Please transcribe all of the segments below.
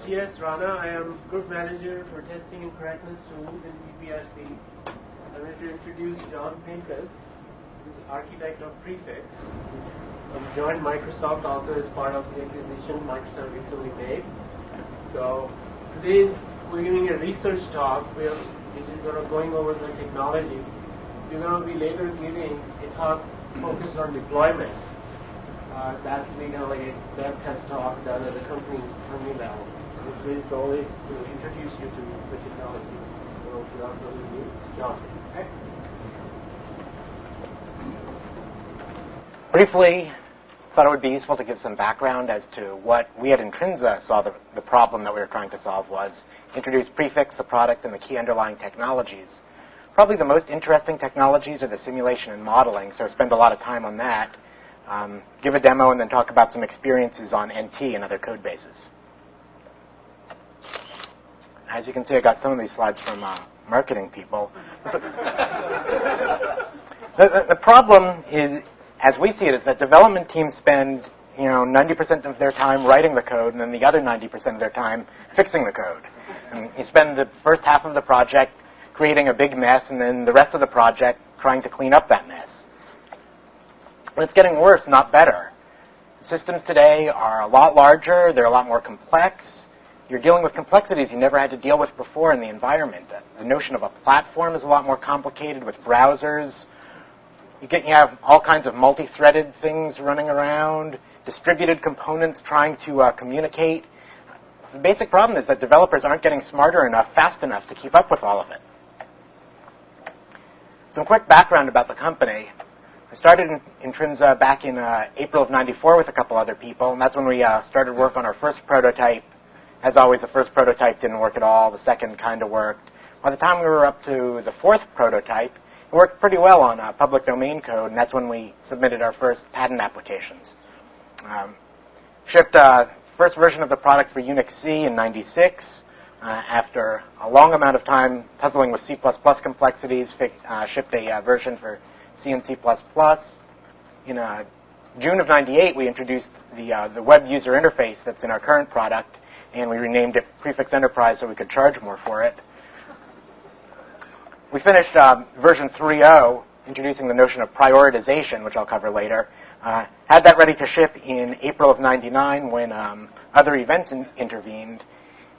CS Rana. I am Group Manager for Testing and Correctness Tools in PPRC. I'm going to introduce Jon Pincus, who's architect of PREfix. He joined Microsoft also as part of the acquisition Microsoft recently made. So today we're giving a research talk where we're going over the technology. We're going to be later giving a talk focused on deployment. That's like a dev test talk done at the company level. So his goal is to introduce you to the technology. So without further ado, Jon. Thanks. Briefly, thought it would be useful to give some background as to what we at Intrinsa saw the problem that we were trying to solve was. Introduce PREfix, the product, and the key underlying technologies. Probably the most interesting technologies are the simulation and modeling, so spend a lot of time on that. Give a demo and then talk about some experiences on NT and other code bases. As you can see, I got some of these slides from marketing people. The problem is, as we see it, is that development teams spend 90% of their time writing the code and then the other 90% of their time fixing the code. And you spend the first half of the project creating a big mess and then the rest of the project trying to clean up that mess. But it's getting worse, not better. Systems today are a lot larger. They're a lot more complex. You're dealing with complexities you never had to deal with before in the environment. The notion of a platform is a lot more complicated with browsers. You have all kinds of multi-threaded things running around, distributed components trying to communicate. The basic problem is that developers aren't getting smarter enough, fast enough to keep up with all of it. Some quick background about the company. I started in Intrinsa back in April of '94 with a couple other people, and that's when we started work on our first prototype. As always, the first prototype didn't work at all. The second kind of worked. By the time we were up to the fourth prototype, it worked pretty well on public domain code, and that's when we submitted our first patent applications. Shipped first version of the product for Unix C in '96. After a long amount of time puzzling with C++ complexities, shipped a version for C and C++. In June of '98, we introduced the web user interface that's in our current product, and we renamed it PREfix Enterprise so we could charge more for it. We finished version 3.0, introducing the notion of prioritization, which I'll cover later. Had that ready to ship in April of '99 when other events intervened.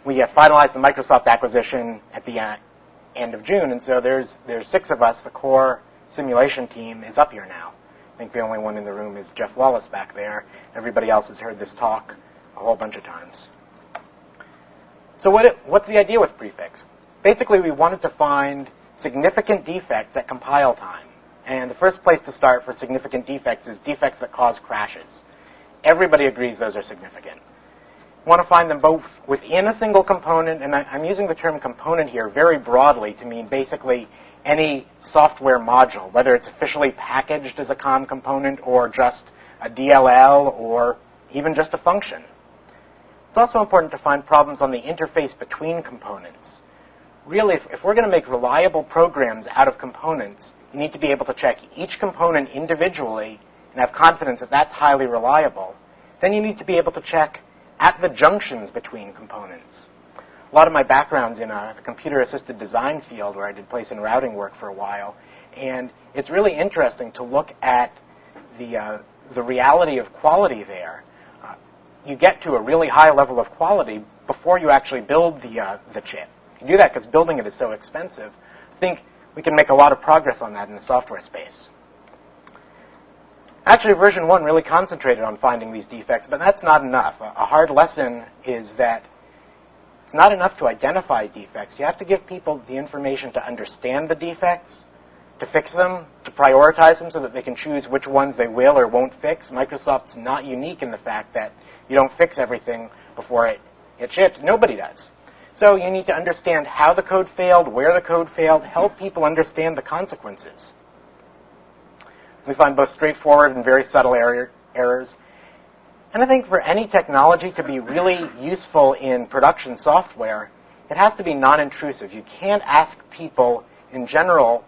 We finalized the Microsoft acquisition at the end of June, and so there's 6 of us. The core simulation team is up here now. I think the only one in the room is Jeff Wallace back there. Everybody else has heard this talk a whole bunch of times. So what's the idea with PREfix? Basically, we wanted to find significant defects at compile time. And the first place to start for significant defects is defects that cause crashes. Everybody agrees those are significant. We want to find them both within a single component, and I'm using the term component here very broadly to mean basically any software module, whether it's officially packaged as a COM component or just a DLL or even just a function. It's also important to find problems on the interface between components. Really, if we're going to make reliable programs out of components, you need to be able to check each component individually and have confidence that that's highly reliable. Then you need to be able to check at the junctions between components. A lot of my background's in the computer-assisted design field where I did place and routing work for a while. And it's really interesting to look at the reality of quality there. You get to a really high level of quality before you actually build the chip. You do that because building it is so expensive. I think we can make a lot of progress on that in the software space. Actually, version 1 really concentrated on finding these defects, but that's not enough. A hard lesson is that it's not enough to identify defects. You have to give people the information to understand the defects, to fix them, to prioritize them so that they can choose which ones they will or won't fix. Microsoft's not unique in the fact that you don't fix everything before it ships. Nobody does. So you need to understand how the code failed, where the code failed, help people understand the consequences. We find both straightforward and very subtle errors. And I think for any technology to be really useful in production software, it has to be non-intrusive. You can't ask people in general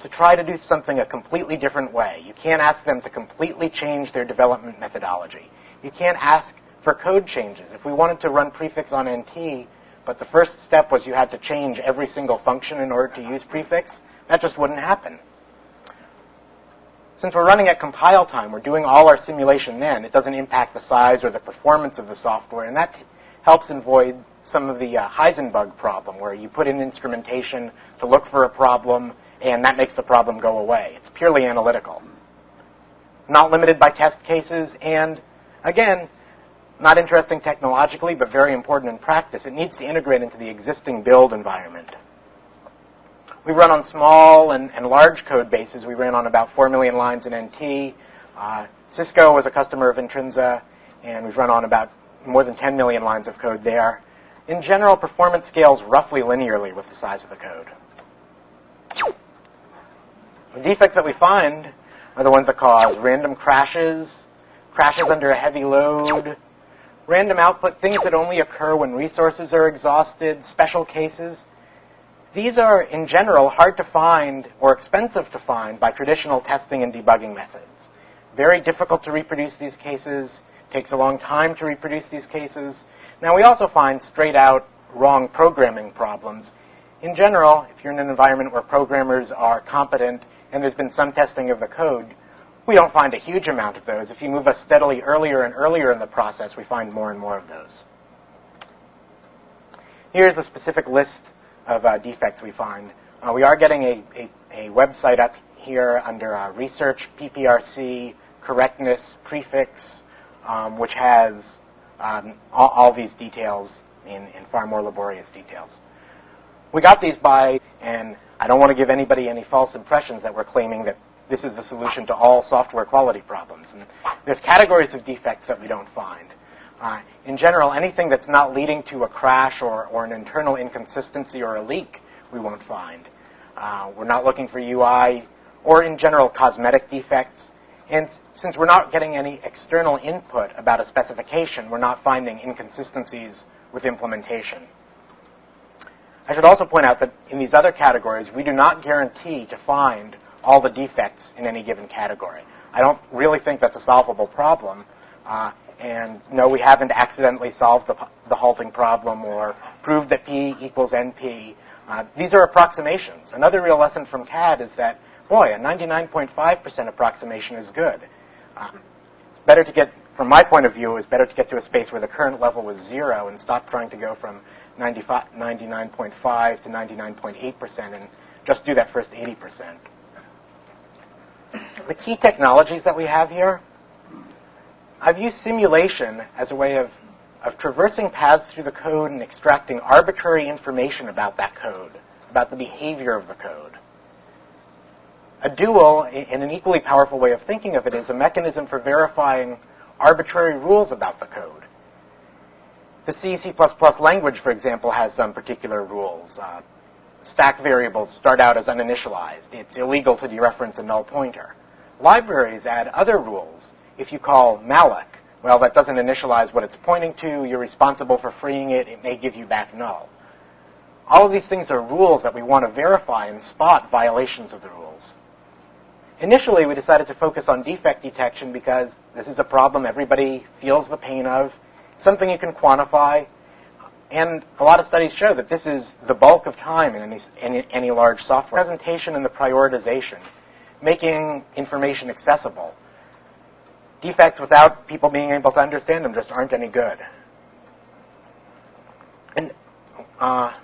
to try to do something a completely different way. You can't ask them to completely change their development methodology. You can't ask for code changes. If we wanted to run prefix on NT, but the first step was you had to change every single function in order to use prefix, that just wouldn't happen. Since we're running at compile time, we're doing all our simulation then. It doesn't impact the size or the performance of the software, and that helps avoid some of the Heisenberg problem, where you put in instrumentation to look for a problem, and that makes the problem go away. It's purely analytical. Not limited by test cases, and again, not interesting technologically, but very important in practice. It needs to integrate into the existing build environment. We run on small and large code bases. We ran on about 4 million lines in NT. Cisco was a customer of Intrinsa, and we've run on about more than 10 million lines of code there. In general, performance scales roughly linearly with the size of the code. The defects that we find are the ones that cause random crashes, crashes under a heavy load, random output, things that only occur when resources are exhausted, special cases. These are, in general, hard to find or expensive to find by traditional testing and debugging methods. Very difficult to reproduce these cases. Takes a long time to reproduce these cases. Now, we also find straight-out wrong programming problems. In general, if you're in an environment where programmers are competent and there's been some testing of the code, we don't find a huge amount of those. If you move us steadily earlier and earlier in the process, we find more and more of those. Here's a specific list of defects we find. We are getting a website up here under Research, PPRC, Correctness, Prefix, which has all these details in far more laborious details. We got these by, and I don't want to give anybody any false impressions that we're claiming that this is the solution to all software quality problems. And there's categories of defects that we don't find. In general, anything that's not leading to a crash or an internal inconsistency or a leak, we won't find. We're not looking for UI or, in general, cosmetic defects. And since we're not getting any external input about a specification, we're not finding inconsistencies with implementation. I should also point out that in these other categories, we do not guarantee to find all the defects in any given category. I don't really think that's a solvable problem. And no, we haven't accidentally solved the halting problem or proved that P equals NP. These are approximations. Another real lesson from CAD is that, boy, a 99.5% approximation is good. It's better to get, from my point of view, it's better to get to a space where the current level was 0 and stop trying to go from 99.5 to 99.8% and just do that first 80%. The key technologies that we have here, I've used simulation as a way of traversing paths through the code and extracting arbitrary information about that code, about the behavior of the code. A dual, in an equally powerful way of thinking of it, is a mechanism for verifying arbitrary rules about the code. The C++ language, for example, has some particular rules. Stack variables start out as uninitialized. It's illegal to dereference a null pointer. Libraries add other rules. If you call malloc, well, that doesn't initialize what it's pointing to. You're responsible for freeing it. It may give you back null. All of these things are rules that we want to verify and spot violations of the rules. Initially, we decided to focus on defect detection because this is a problem everybody feels the pain of, something you can quantify, and a lot of studies show that this is the bulk of time in any large software. Presentation and the prioritization, making information accessible. Defects without people being able to understand them just aren't any good. And I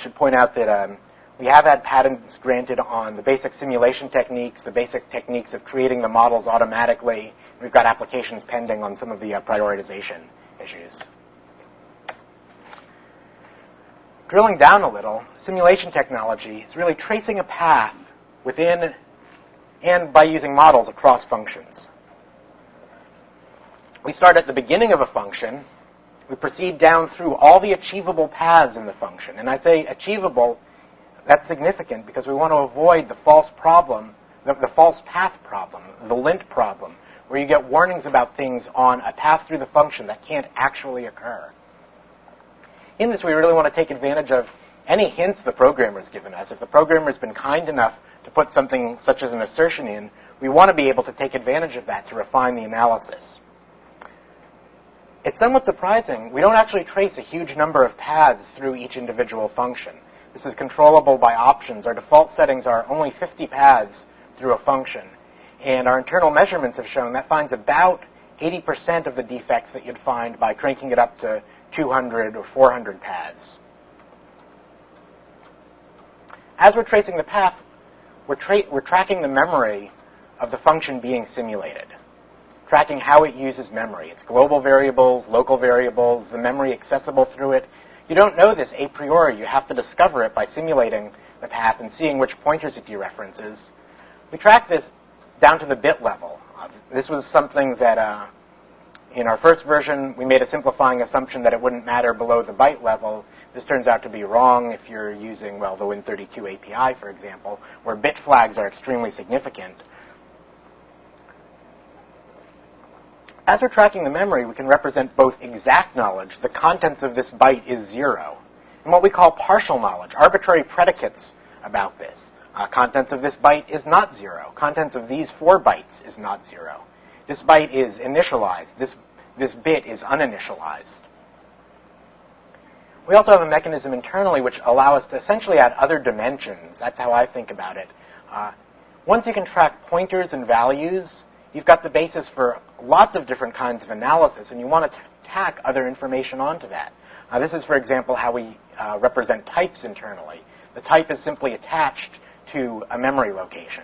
should point out that we have had patents granted on the basic simulation techniques, the basic techniques of creating the models automatically. We've got applications pending on some of the prioritization issues. Drilling down a little, simulation technology is really tracing a path within and by using models across functions. We start at the beginning of a function. We proceed down through all the achievable paths in the function. And I say achievable, that's significant because we want to avoid the false problem, the false path problem, the lint problem, where you get warnings about things on a path through the function that can't actually occur. In this, we really want to take advantage of any hints the programmer's given us. If the programmer's been kind enough to put something such as an assertion in, we want to be able to take advantage of that to refine the analysis. it's somewhat surprising. We don't actually trace a huge number of paths through each individual function. This is controllable by options. Our default settings are only 50 paths through a function. And our internal measurements have shown that finds about 80% of the defects that you'd find by cranking it up to 200 or 400 paths. As we're tracing the path, we're tracking the memory of the function being simulated, tracking how it uses memory, its global variables, local variables, the memory accessible through it. You don't know this a priori. You have to discover it by simulating the path and seeing which pointers it dereferences. We track this down to the bit level. This was something that in our first version, we made a simplifying assumption that it wouldn't matter below the byte level. This turns out to be wrong if you're using, well, the Win32 API, for example, where bit flags are extremely significant. As we're tracking the memory, we can represent both exact knowledge, the contents of this byte is 0, and what we call partial knowledge, arbitrary predicates about this. Contents of this byte is not 0. Contents of these 4 bytes is not 0. This byte is initialized. This bit is uninitialized. We also have a mechanism internally which allows us to essentially add other dimensions. That's how I think about it. Once you can track pointers and values, you've got the basis for lots of different kinds of analysis, and you want to tack other information onto that. This is, for example, how we represent types internally. The type is simply attached to a memory location.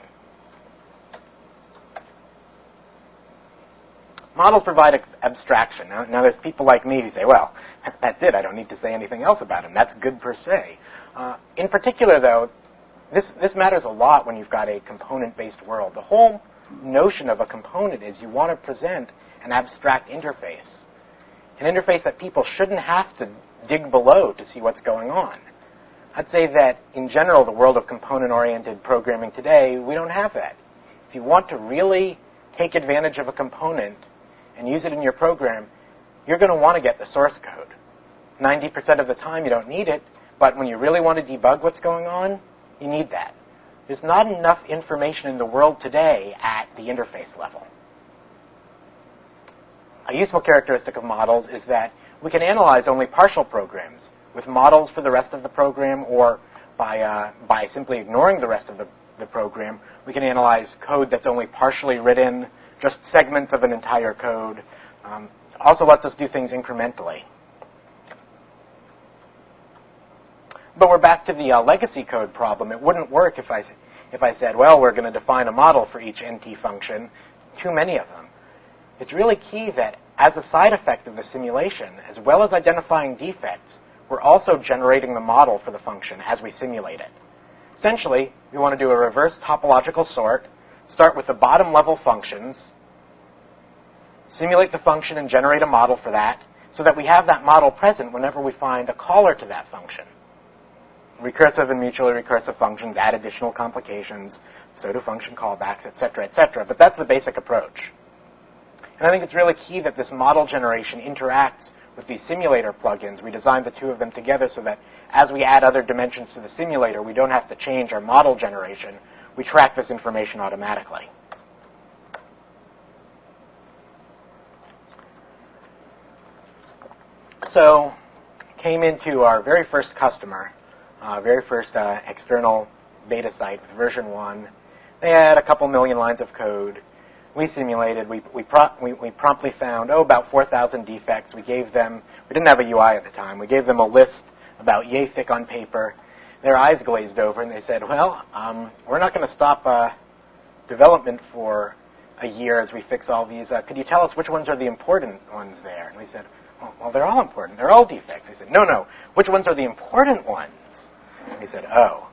Models provide abstraction. Now there's people like me who say, well, that's it. I don't need to say anything else about them. That's good per se. In particular, though, this matters a lot when you've got a component-based world. The whole notion of a component is you want to present an abstract interface, an interface that people shouldn't have to dig below to see what's going on. I'd say that, in general, the world of component-oriented programming today, we don't have that. If you want to really take advantage of a component and use it in your program, you're going to want to get the source code. 90% of the time, you don't need it, but when you really want to debug what's going on, you need that. There's not enough information in the world today at the interface level. A useful characteristic of models is that we can analyze only partial programs with models for the rest of the program, or by simply ignoring the rest of the program, we can analyze code that's only partially written, just segments of an entire code. Also lets us do things incrementally. But we're back to the legacy code problem. It wouldn't work if I said, well, we're going to define a model for each NT function, too many of them. It's really key that as a side effect of the simulation, as well as identifying defects, we're also generating the model for the function as we simulate it. Essentially, we want to do a reverse topological sort, start with the bottom level functions, simulate the function and generate a model for that, so that we have that model present whenever we find a caller to that function. Recursive and mutually recursive functions add additional complications, so do function callbacks, etc., etc. But that's the basic approach. And I think it's really key that this model generation interacts with these simulator plugins. We designed the two of them together so that as we add other dimensions to the simulator, we don't have to change our model generation. We track this information automatically. So, came into our very first customer, very first external beta site with version 1. They had a couple million lines of code. We simulated. We promptly found, about 4,000 defects. We didn't have a UI at the time. We gave them a list about yay thick on paper. Their eyes glazed over, and they said, well, we're not going to stop development for a year as we fix all these. Could you tell us which ones are the important ones there? And we said, well, they're all important. They're all defects. They said, no. Which ones are the important ones? And we said, oh.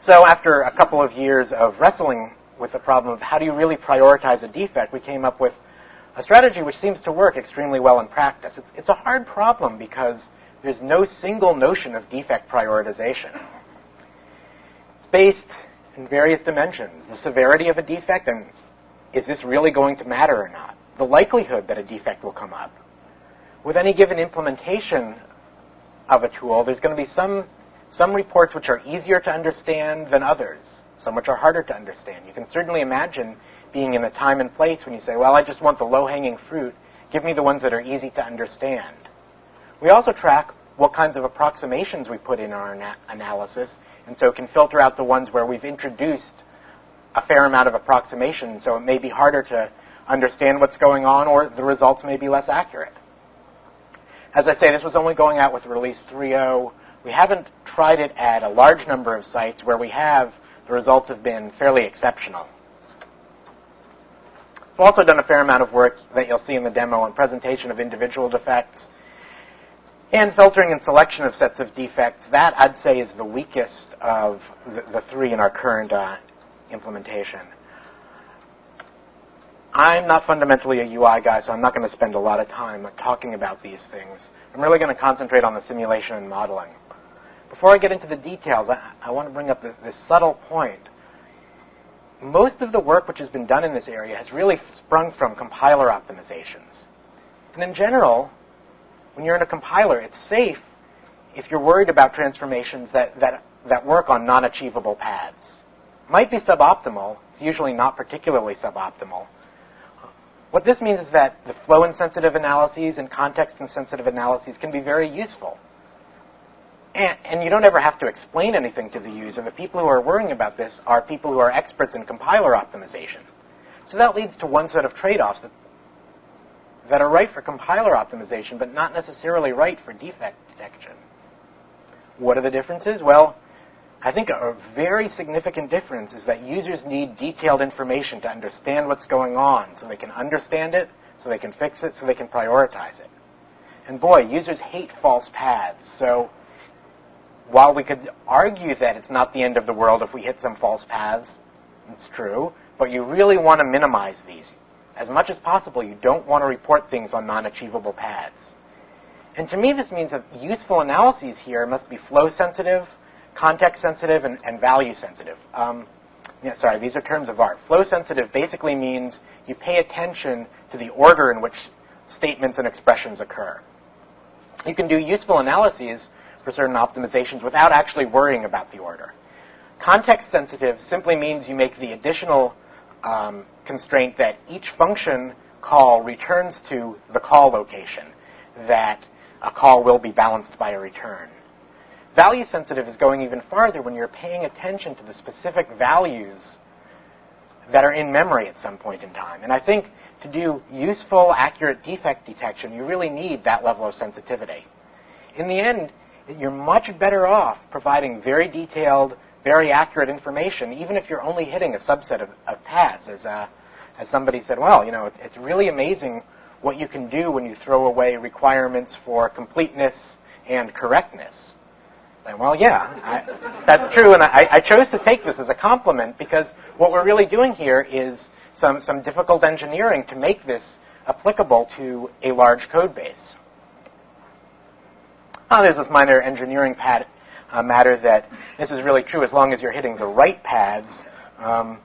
So after a couple of years of wrestling with the problem of how do you really prioritize a defect, we came up with a strategy which seems to work extremely well in practice. It's a hard problem because there's no single notion of defect prioritization. It's based in various dimensions. The severity of a defect, and is this really going to matter or not? The likelihood that a defect will come up. With any given implementation of a tool, there's going to be some reports which are easier to understand than others, some which are harder to understand. You can certainly imagine being in a time and place when you say, well, I just want the low-hanging fruit, give me the ones that are easy to understand. We also track what kinds of approximations we put in our analysis, and so it can filter out the ones where we've introduced a fair amount of approximation, so it may be harder to understand what's going on, or the results may be less accurate. As I say, this was only going out with release 3.0. We haven't tried it at a large number of sites. Where we have, the results have been fairly exceptional. I've also done a fair amount of work that you'll see in the demo on presentation of individual defects and filtering and selection of sets of defects. That, I'd say, is the weakest of the three in our current implementation. I'm not fundamentally a UI guy, so I'm not going to spend a lot of time talking about these things. I'm really going to concentrate on the simulation and modeling. Before I get into the details, I want to bring up this subtle point. Most of the work which has been done in this area has really sprung from compiler optimizations. And in general, when you're in a compiler, it's safe if you're worried about transformations that work on non-achievable paths. Might be suboptimal. It's usually not particularly suboptimal. What this means is that the flow-insensitive analyses and context-insensitive analyses can be very useful. And you don't ever have to explain anything to the user. The people who are worrying about this are people who are experts in compiler optimization. So that leads to one set of trade-offs that are right for compiler optimization, but not necessarily right for defect detection. What are the differences? Well, I think a very significant difference is that users need detailed information to understand what's going on, so they can understand it, so they can fix it, so they can prioritize it. And boy, users hate false paths. So while we could argue that it's not the end of the world if we hit some false paths, it's true, but you really want to minimize these. As much as possible, you don't want to report things on non-achievable paths. And to me, this means that useful analyses here must be flow-sensitive, context-sensitive, and value-sensitive. These are terms of art. Flow-sensitive basically means you pay attention to the order in which statements and expressions occur. You can do useful analyses for certain optimizations without actually worrying about the order. Context-sensitive simply means you make the additional constraint that each function call returns to the call location, that a call will be balanced by a return. Value-sensitive is going even farther when you're paying attention to the specific values that are in memory at some point in time. And I think to do useful, accurate defect detection, you really need that level of sensitivity. In the end, you're much better off providing very detailed, very accurate information, even if you're only hitting a subset of paths. As somebody said, well, it's really amazing what you can do when you throw away requirements for completeness and correctness. And well, yeah, that's true, and I chose to take this as a compliment because what we're really doing here is some difficult engineering to make this applicable to a large code base. There's this minor engineering matter that this is really true as long as you're hitting the right paths. And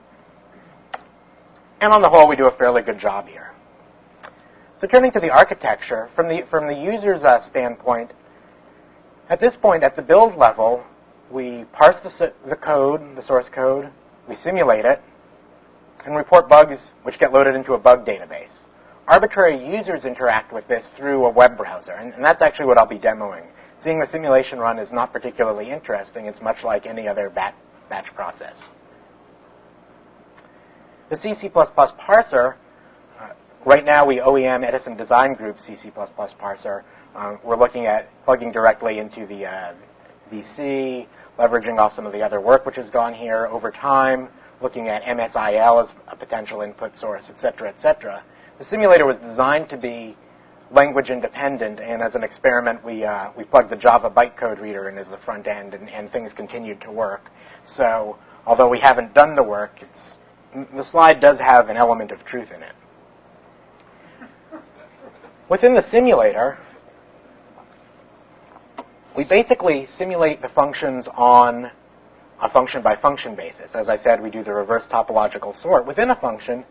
on the whole, we do a fairly good job here. So turning to the architecture, from the user's standpoint, at this point, at the build level, we parse the code, the source code, we simulate it, and report bugs which get loaded into a bug database. Arbitrary users interact with this through a web browser, and that's actually what I'll be demoing. Seeing the simulation run is not particularly interesting. It's much like any other batch process. The C++ parser, right now we OEM Edison Design Group C++ parser. We're looking at plugging directly into the VC, leveraging off some of the other work which has gone here over time, looking at MSIL as a potential input source, et cetera, et cetera. The simulator was designed to be language independent, and as an experiment, we plugged the Java bytecode reader in as the front end, and things continued to work. So although we haven't done the work, the slide does have an element of truth in it. Within the simulator, we basically simulate the functions on a function-by-function basis. As I said, we do the reverse topological sort. Within a function,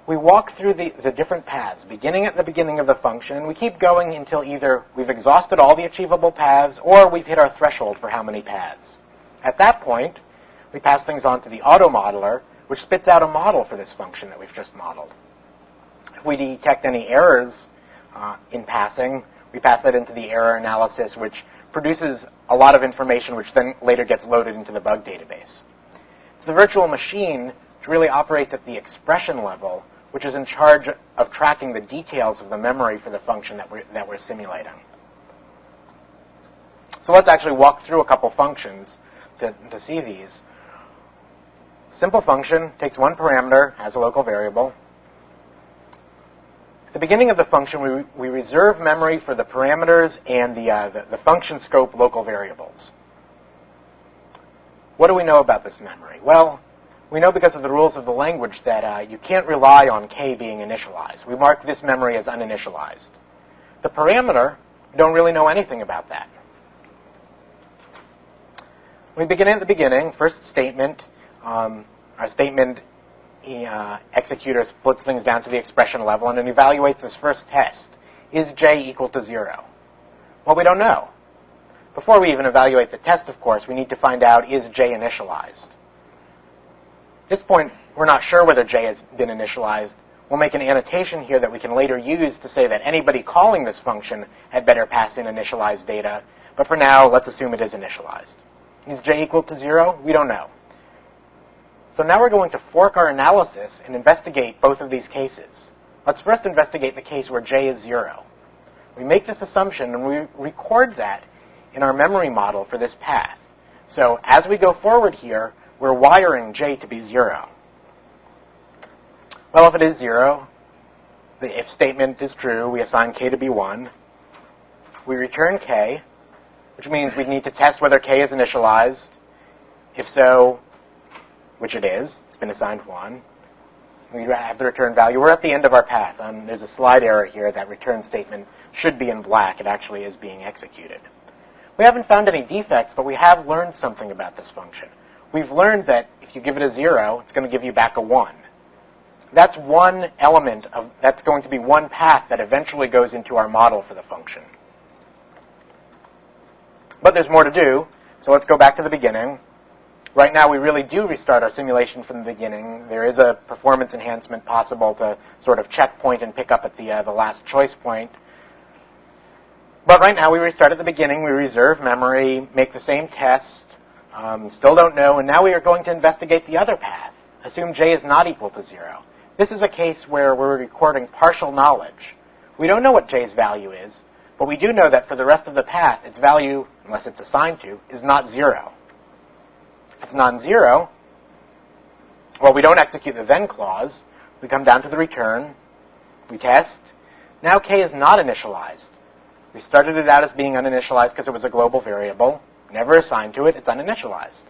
we walk through the different paths, beginning at the beginning of the function, and we keep going until either we've exhausted all the achievable paths or we've hit our threshold for how many paths. At that point, we pass things on to the auto modeler, which spits out a model for this function that we've just modeled. we detect any errors in passing, we pass that into the error analysis, which produces a lot of information which then later gets loaded into the bug database. It's the virtual machine which really operates at the expression level, which is in charge of tracking the details of the memory for the function that we're simulating. So let's actually walk through a couple functions to see these. Simple function takes one parameter, has a local variable. At the beginning of the function, we reserve memory for the parameters and the function scope local variables. What do we know about this memory? Well, we know because of the rules of the language that you can't rely on k being initialized. We mark this memory as uninitialized. The parameter, we don't really know anything about that. We begin at the beginning, first statement. Our statement executor splits things down to the expression level and then evaluates this first test. Is j equal to 0? Well, we don't know. Before we even evaluate the test, of course, we need to find out, is j initialized? At this point, we're not sure whether j has been initialized. We'll make an annotation here that we can later use to say that anybody calling this function had better pass in initialized data. But for now, let's assume it is initialized. Is j equal to 0? We don't know. So now we're going to fork our analysis and investigate both of these cases. Let's first investigate the case where j is 0. We make this assumption and we record that in our memory model for this path. So as we go forward here, we're wiring j to be 0. Well, if it is 0, the if statement is true. We assign k to be 1. We return k, which means we need to test whether k is initialized. If so, which it is, it's been assigned 1. We have the return value. We're at the end of our path. There's a slide error here. That return statement should be in black. It actually is being executed. We haven't found any defects, but we have learned something about this function. We've learned that if you give it a 0, it's going to give you back a 1. That's one element that's going to be one path that eventually goes into our model for the function. But there's more to do, so let's go back to the beginning. Right now, we really do restart our simulation from the beginning. There is a performance enhancement possible to sort of checkpoint and pick up at the last choice point. But right now, we restart at the beginning. We reserve memory, make the same test, still don't know, and now we are going to investigate the other path. Assume j is not equal to 0. This is a case where we're recording partial knowledge. We don't know what j's value is, but we do know that for the rest of the path, its value, unless it's assigned to, is not 0. If it's non-zero, well, we don't execute the then clause. We come down to the return. We test. Now k is not initialized. We started it out as being uninitialized because it was a global variable. Never assigned to it. It's uninitialized.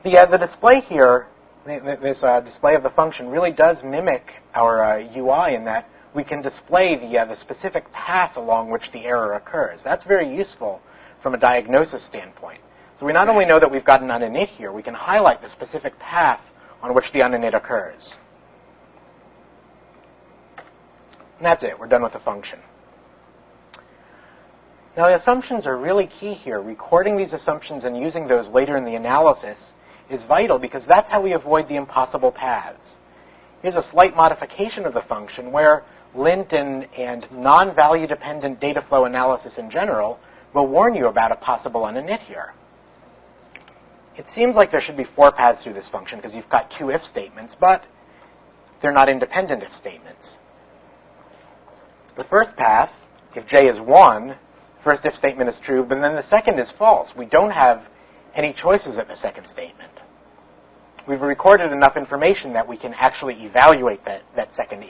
The display here, this display of the function, really does mimic our UI in that we can display the specific path along which the error occurs. That's very useful from a diagnosis standpoint. So we not only know that we've got an uninit here, we can highlight the specific path on which the uninit occurs. And that's it. We're done with the function. Now, the assumptions are really key here. Recording these assumptions and using those later in the analysis is vital because that's how we avoid the impossible paths. Here's a slight modification of the function where lint and non-value dependent data flow analysis in general will warn you about a possible uninit here. It seems like there should be 4 paths through this function because you've got 2 if statements, but they're not independent if statements. The first path, if j is 1, first if statement is true, but then the second is false. We don't have any choices at the second statement. We've recorded enough information that we can actually evaluate that second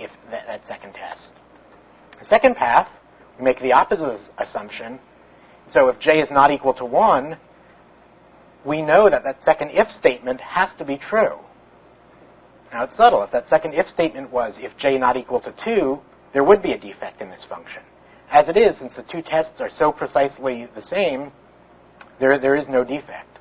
test. The second path, we make the opposite assumption. So if j is not equal to 1, we know that that second if statement has to be true. Now it's subtle. If that second if statement was if j not equal to 2, there would be a defect in this function. As it is, since the 2 tests are so precisely the same, there is no defect.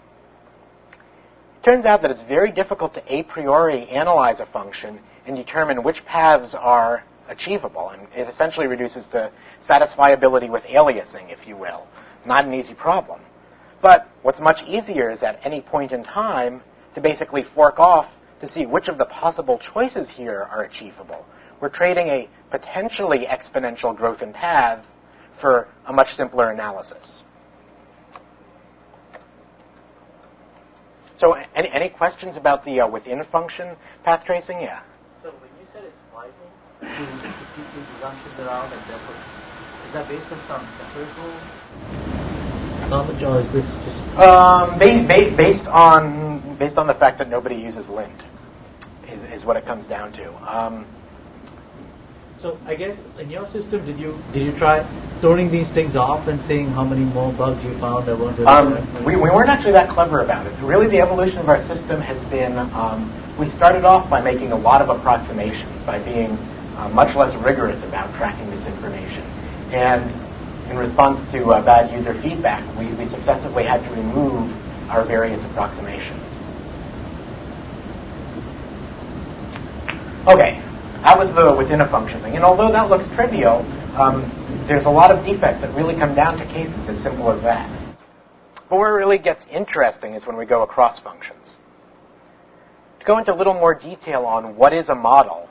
It turns out that it's very difficult to a priori analyze a function and determine which paths are achievable. And it essentially reduces to satisfiability with aliasing, if you will. Not an easy problem. But what's much easier is at any point in time to basically fork off to see which of the possible choices here are achievable. we're trading a potentially exponential growth in path for a much simpler analysis. So any questions about the within function path tracing? Yeah. So when you said it's vital to keep these assumptions around, and therefore, is that based on some empirical knowledge, or is this just based on the fact that nobody uses lint is what it comes down to. So I guess in your system, did you try throwing these things off and seeing how many more bugs you found that weren't we weren't actually that clever about it. Really, the evolution of our system has been, we started off by making a lot of approximations, by being much less rigorous about tracking this information. And in response to bad user feedback, we successively had to remove our various approximations. Okay. That was the within a function thing. And although that looks trivial, there's a lot of defects that really come down to cases as simple as that. But where it really gets interesting is when we go across functions. To go into a little more detail on what is a model,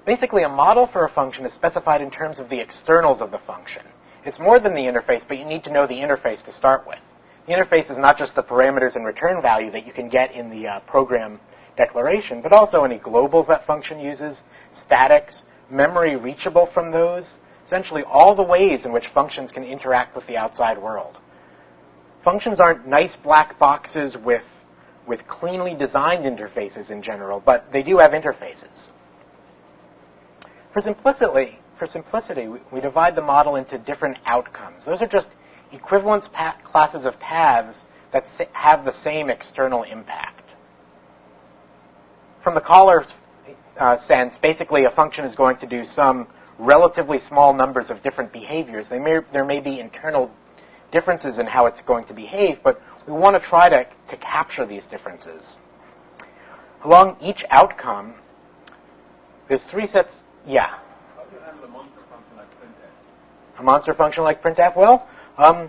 basically a model for a function is specified in terms of the externals of the function. It's more than the interface, but you need to know the interface to start with. The interface is not just the parameters and return value that you can get in the program declaration, but also any globals that function uses, statics, memory reachable from those, essentially all the ways in which functions can interact with the outside world. Functions aren't nice black boxes with cleanly designed interfaces in general, but they do have interfaces. For simplicity, we divide the model into different outcomes. Those are just equivalence classes of paths that have the same external impact. From the caller's sense, basically a function is going to do some relatively small numbers of different behaviors. There may be internal differences in how it's going to behave, but we want to try to capture these differences. Along each outcome, there's three sets. Yeah? How do you handle a monster function like printf? A monster function like printf? Well, a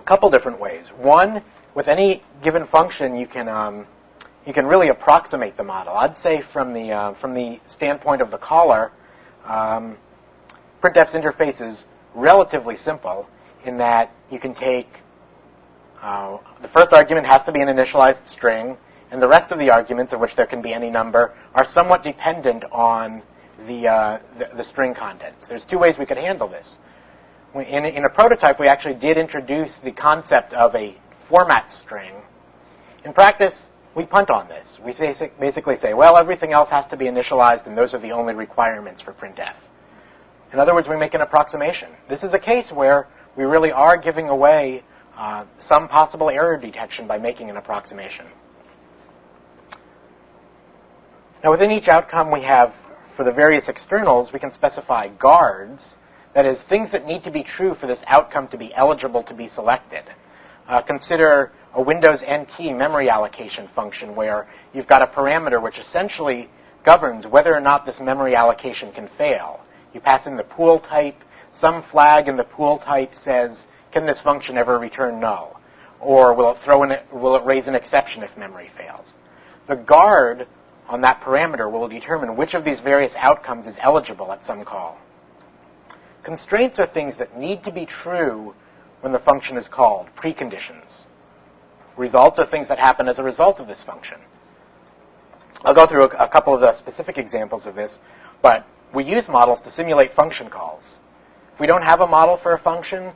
couple different ways. One, with any given function, you can really approximate the model. I'd say from the standpoint of the caller, printf's interface is relatively simple in that you can take the first argument has to be an initialized string, and the rest of the arguments, of which there can be any number, are somewhat dependent on the string contents. There's two ways we could handle this. In a prototype, we actually did introduce the concept of a format string. In practice, we punt on this. We basically say, well, everything else has to be initialized, and those are the only requirements for printf. In other words, we make an approximation. This is a case where we really are giving away some possible error detection by making an approximation. Now, within each outcome we have, for the various externals, we can specify guards, that is, things that need to be true for this outcome to be eligible to be selected. Consider a Windows NT memory allocation function where you've got a parameter which essentially governs whether or not this memory allocation can fail. You pass in the pool type, some flag in the pool type says, can this function ever return null? Or will it raise an exception if memory fails? The guard on that parameter will determine which of these various outcomes is eligible at some call. Constraints are things that need to be true when the function is called, preconditions. Results are things that happen as a result of this function. I'll go through a couple of the specific examples of this, but we use models to simulate function calls. If we don't have a model for a function,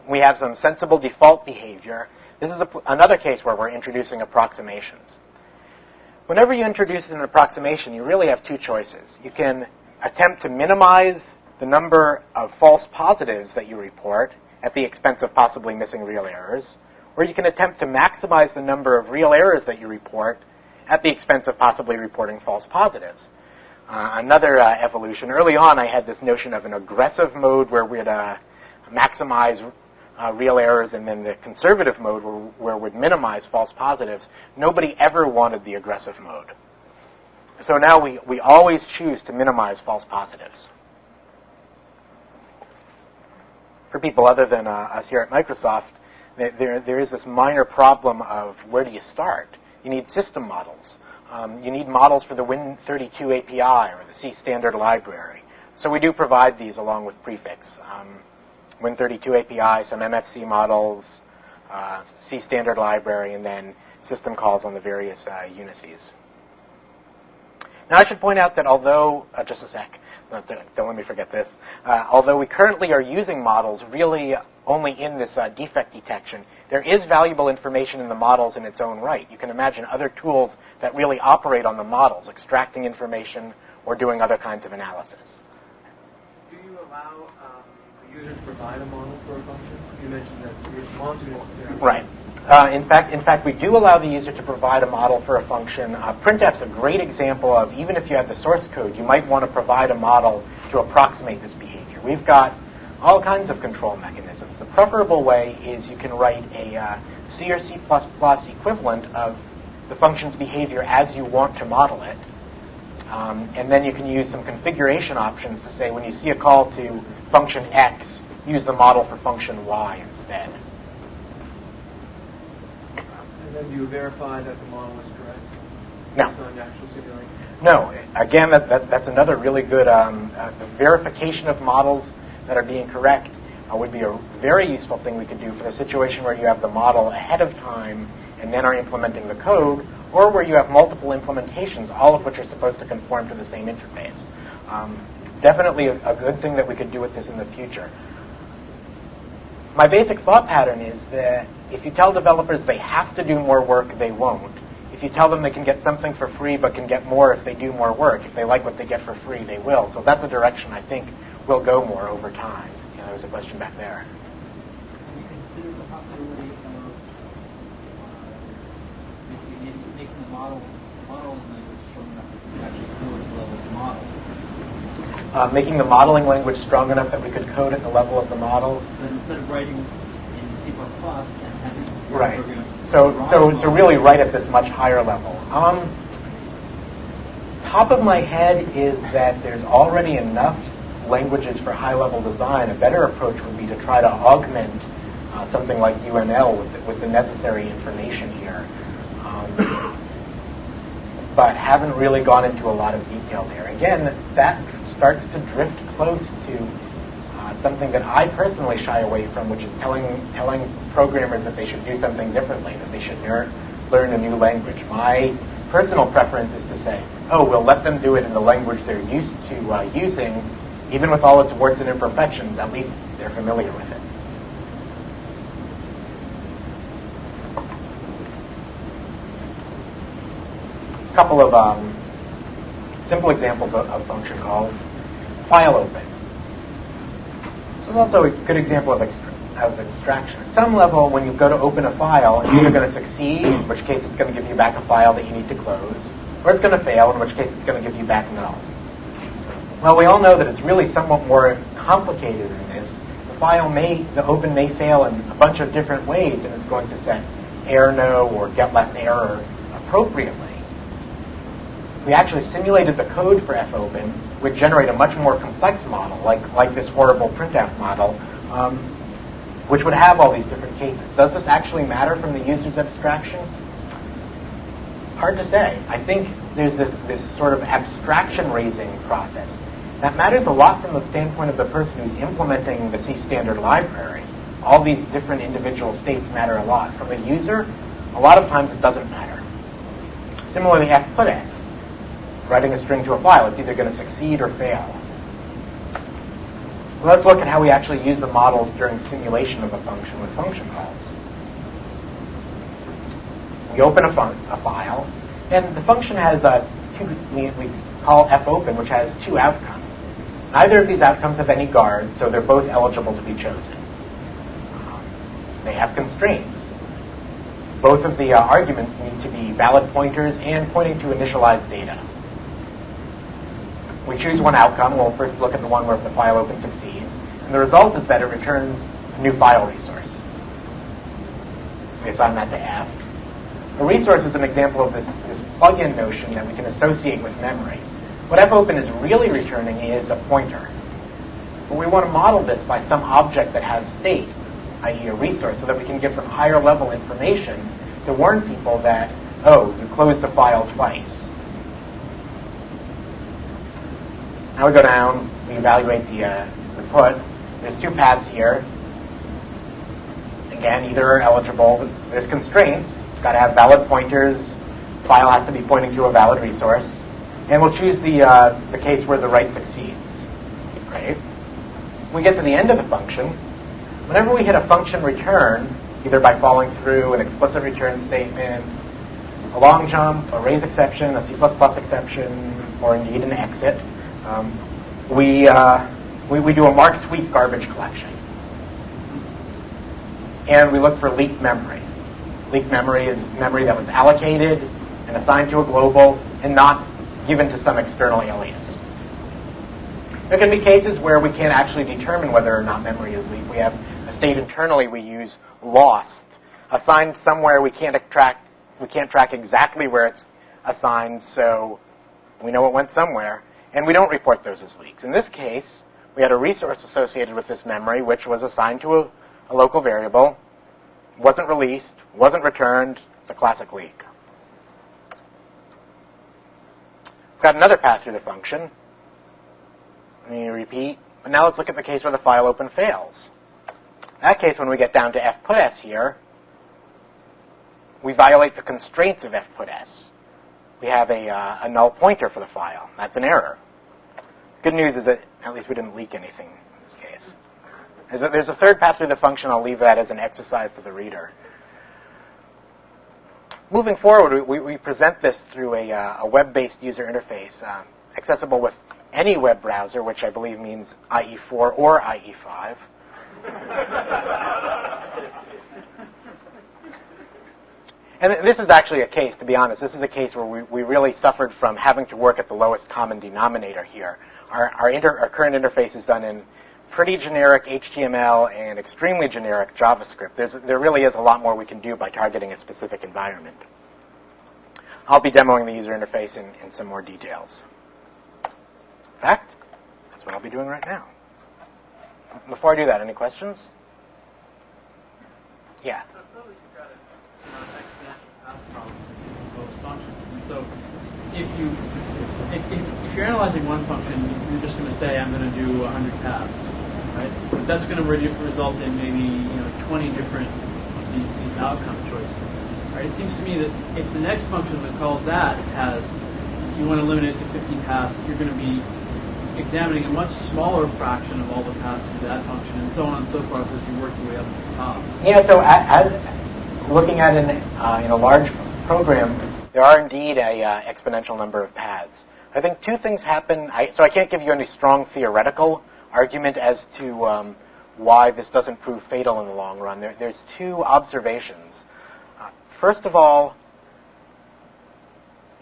we have some sensible default behavior. This is another case where we're introducing approximations. Whenever you introduce an approximation, you really have two choices. You can attempt to minimize the number of false positives that you report at the expense of possibly missing real errors, or you can attempt to maximize the number of real errors that you report at the expense of possibly reporting false positives. Another evolution, early on I had this notion of an aggressive mode where we'd maximize real errors, and then the conservative mode where we'd minimize false positives. Nobody ever wanted the aggressive mode. So now we always choose to minimize false positives. For people other than us here at Microsoft, there is this minor problem of where do you start? You need system models. you need models for the Win32 API or the C standard library. So we do provide these along with PREfix. Win32 API, some MFC models, C standard library, and then system calls on the various unices. Now I should point out that although, just a sec, don't let me forget this, although we currently are using models really only in this defect detection, there is valuable information in the models in its own right. You can imagine other tools that really operate on the models, extracting information or doing other kinds of analysis. Do you allow the user to provide a model for a function? You mentioned that you didn't want to necessarily. Right. In fact, we do allow the user to provide a model for a function. Printf's a great example of, even if you have the source code, you might want to provide a model to approximate this behavior. We've got all kinds of control mechanisms. The preferable way is you can write a C or C++ equivalent of the function's behavior as you want to model it. And then you can use some configuration options to say when you see a call to function X, use the model for function Y instead. And then do you verify that the model is correct? No. Based on the actual simulation? No. Again, that's another really good the verification of models that are being correct would be a very useful thing we could do for the situation where you have the model ahead of time and then are implementing the code, or where you have multiple implementations, all of which are supposed to conform to the same interface. Definitely a good thing that we could do with this in the future. My basic thought pattern is that if you tell developers they have to do more work, they won't. If you tell them they can get something for free but can get more if they do more work, if they like what they get for free, they will. So that's a direction I think will go more over time. There was a question back there. Have you considered the possibility of basically making the model language strong enough that you actually code at the level of the model? Making the modeling language strong enough that we could code at the level of the model. But instead of writing in C++ and having Right. program So really right at this much higher level. Top of my head is that there's already enough languages for high-level design. A better approach would be to try to augment something like UML with the necessary information here. But haven't really gone into a lot of detail there. Again, that starts to drift close to something that I personally shy away from, which is telling programmers that they should do something differently, that they should learn a new language. My personal preference is to say, oh, we'll let them do it in the language they're used to using, even with all its warts and imperfections. At least they're familiar with it. A couple of simple examples of function calls. File open. This is also a good example of extraction. At some level, when you go to open a file, it's either going to succeed, in which case it's going to give you back a file that you need to close, or it's going to fail, in which case it's going to give you back null. Well, we all know that it's really somewhat more complicated than this. The open may fail in a bunch of different ways, and it's going to set error no or get less error appropriately. If we actually simulated the code for fopen, we'd generate a much more complex model, like this horrible printf model, which would have all these different cases. Does this actually matter from the user's abstraction? Hard to say. I think there's this sort of abstraction raising process. That matters a lot from the standpoint of the person who's implementing the C standard library. All these different individual states matter a lot. From the user, a lot of times it doesn't matter. Similarly, fputs, writing a string to a file, it's either going to succeed or fail. So let's look at how we actually use the models during simulation of a function with function calls. We open a file, and the function has we call fopen, which has two outcomes. Neither of these outcomes have any guards, so they're both eligible to be chosen. They have constraints. Both of the arguments need to be valid pointers and pointing to initialized data. We choose one outcome. We'll first look at the one where the file open succeeds. And the result is that it returns a new file resource. We assign that to F. A resource is an example of this plug-in notion that we can associate with memory. What fopen is really returning is a pointer. But we want to model this by some object that has state, i.e. a resource, so that we can give some higher level information to warn people that oh, you closed a file twice. Now we go down, we evaluate the put. There's two paths here. Again, either are eligible. There's constraints. It's got to have valid pointers. File has to be pointing to a valid resource. And we'll choose the case where the write succeeds. Right? When we get to the end of the function, whenever we hit a function return, either by following through an explicit return statement, a long jump, a raise exception, a C++ exception, or indeed an exit, we do a mark sweep garbage collection. And we look for leaked memory. Leaked memory is memory that was allocated and assigned to a global and not given to some external alias. There can be cases where we can't actually determine whether or not memory is leaked. We have a state internally we use lost, assigned somewhere we can't track exactly where it's assigned, so we know it went somewhere, and we don't report those as leaks. In this case, we had a resource associated with this memory which was assigned to a local variable, wasn't released, wasn't returned. It's a classic leak. We've got another path through the function. Let me repeat. But now let's look at the case where the file open fails. In that case, when we get down to fputs here, we violate the constraints of fputs. We have a null pointer for the file. That's an error. Good news is that at least we didn't leak anything in this case. There's a third path through the function. I'll leave that as an exercise to the reader. Moving forward, we present this through a web-based user interface, accessible with any web browser, which I believe means IE4 or IE5. And this is actually a case, to be honest, this is a case where we really suffered from having to work at the lowest common denominator here. Our current interface is done in pretty generic HTML and extremely generic JavaScript. There really is a lot more we can do by targeting a specific environment. I'll be demoing the user interface in some more details. In fact, that's what I'll be doing right now. Before I do that, any questions? Yeah. So if you're analyzing one function, you're just going to say, I'm going to do 100 paths, right? But that's going to result in maybe 20 different these outcome choices, right? It seems to me that if the next function that calls that has, you want to limit it to 50 paths, you're going to be examining a much smaller fraction of all the paths to that function, and so on and so forth as you work your way up to the top. Yeah. So as looking at in a large program, there are indeed a exponential number of paths. I think two things happen. So I can't give you any strong theoretical argument as to why this doesn't prove fatal in the long run. There's two observations. First of all,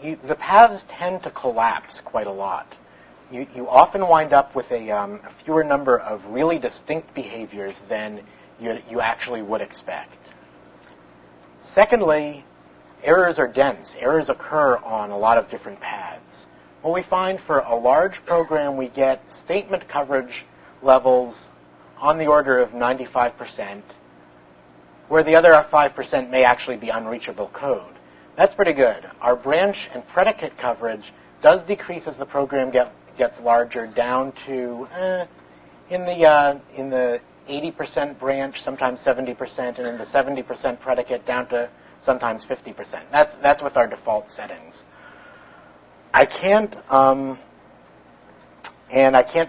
the paths tend to collapse quite a lot. You often wind up with a fewer number of really distinct behaviors than you actually would expect. Secondly, errors are dense. Errors occur on a lot of different paths. What we find for a large program, we get statement coverage levels on the order of 95%, where the other 5% may actually be unreachable code. That's pretty good. Our branch and predicate coverage does decrease as the program gets larger, down to in the 80% branch, sometimes 70%, and in the 70% predicate down to sometimes 50%. That's with our default settings. I can't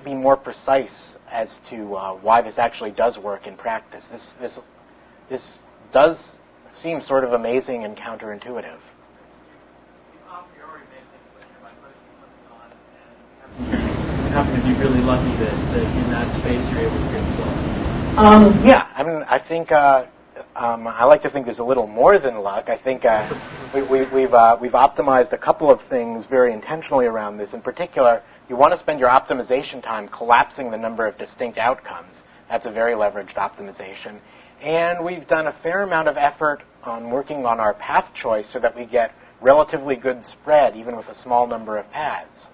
be more precise as to why this actually does work in practice. This does seem sort of amazing and counterintuitive. You happen to be really lucky that in that space you're able to get results. Yeah, I mean, I think I like to think there's a little more than luck. I think we've optimized a couple of things very intentionally around this. In particular, you want to spend your optimization time collapsing the number of distinct outcomes. That's a very leveraged optimization. And we've done a fair amount of effort on working on our path choice so that we get relatively good spread even with a small number of paths.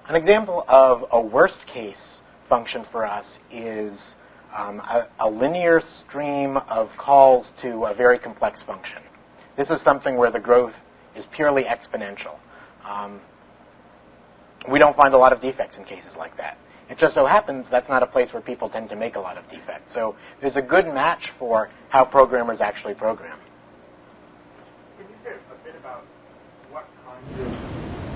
An example of a worst case function for us is a linear stream of calls to a very complex function. This is something where the growth is purely exponential. We don't find a lot of defects in cases like that. It just so happens that's not a place where people tend to make a lot of defects. So there's a good match for how programmers actually program. Can you say a bit about what kinds of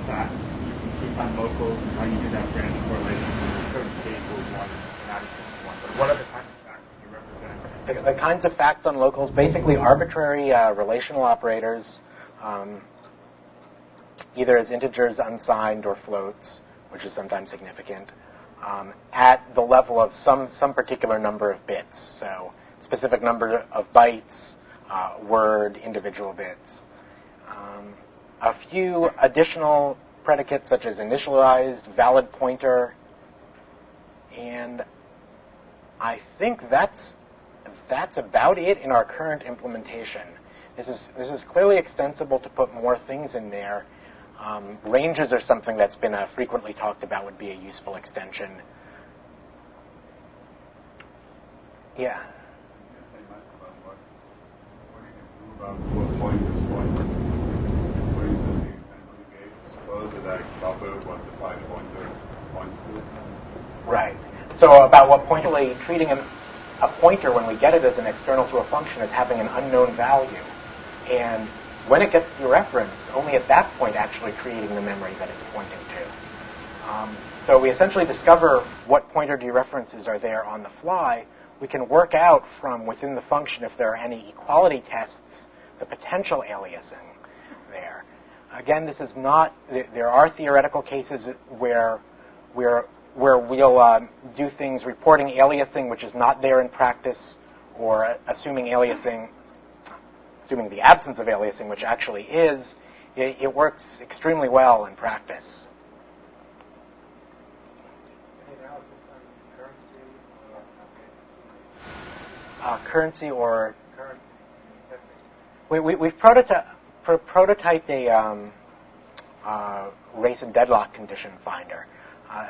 facts you keep on locals and how you do that branch correlation in certain cases, one and one? But what are the kinds of facts you represent? The kinds of facts on locals, basically arbitrary relational operators, either as integers, unsigned, or floats, which is sometimes significant, at the level of some particular number of bits. So specific number of bytes, word, individual bits. A few additional predicates such as initialized, valid pointer, and I think that's about it in our current implementation. This is clearly extensible to put more things in there. Ranges are something that's been frequently talked about, would be a useful extension. Yeah. What point is point? For instance, you can indicate, suppose that I cover what the 5-pointer points to. Right. So about what pointer, treating a pointer when we get it as an external to a function as having an unknown value. And when it gets dereferenced, only at that point actually creating the memory that it's pointing to. So we essentially discover what pointer dereferences are there on the fly. We can work out from within the function, if there are any equality tests, the potential aliasing there. Again, this is not, there are theoretical cases where we'll do things reporting aliasing which is not there in practice, or assuming the absence of aliasing, which actually is. It works extremely well in practice. Currency or we've prototyped a race and deadlock condition finder.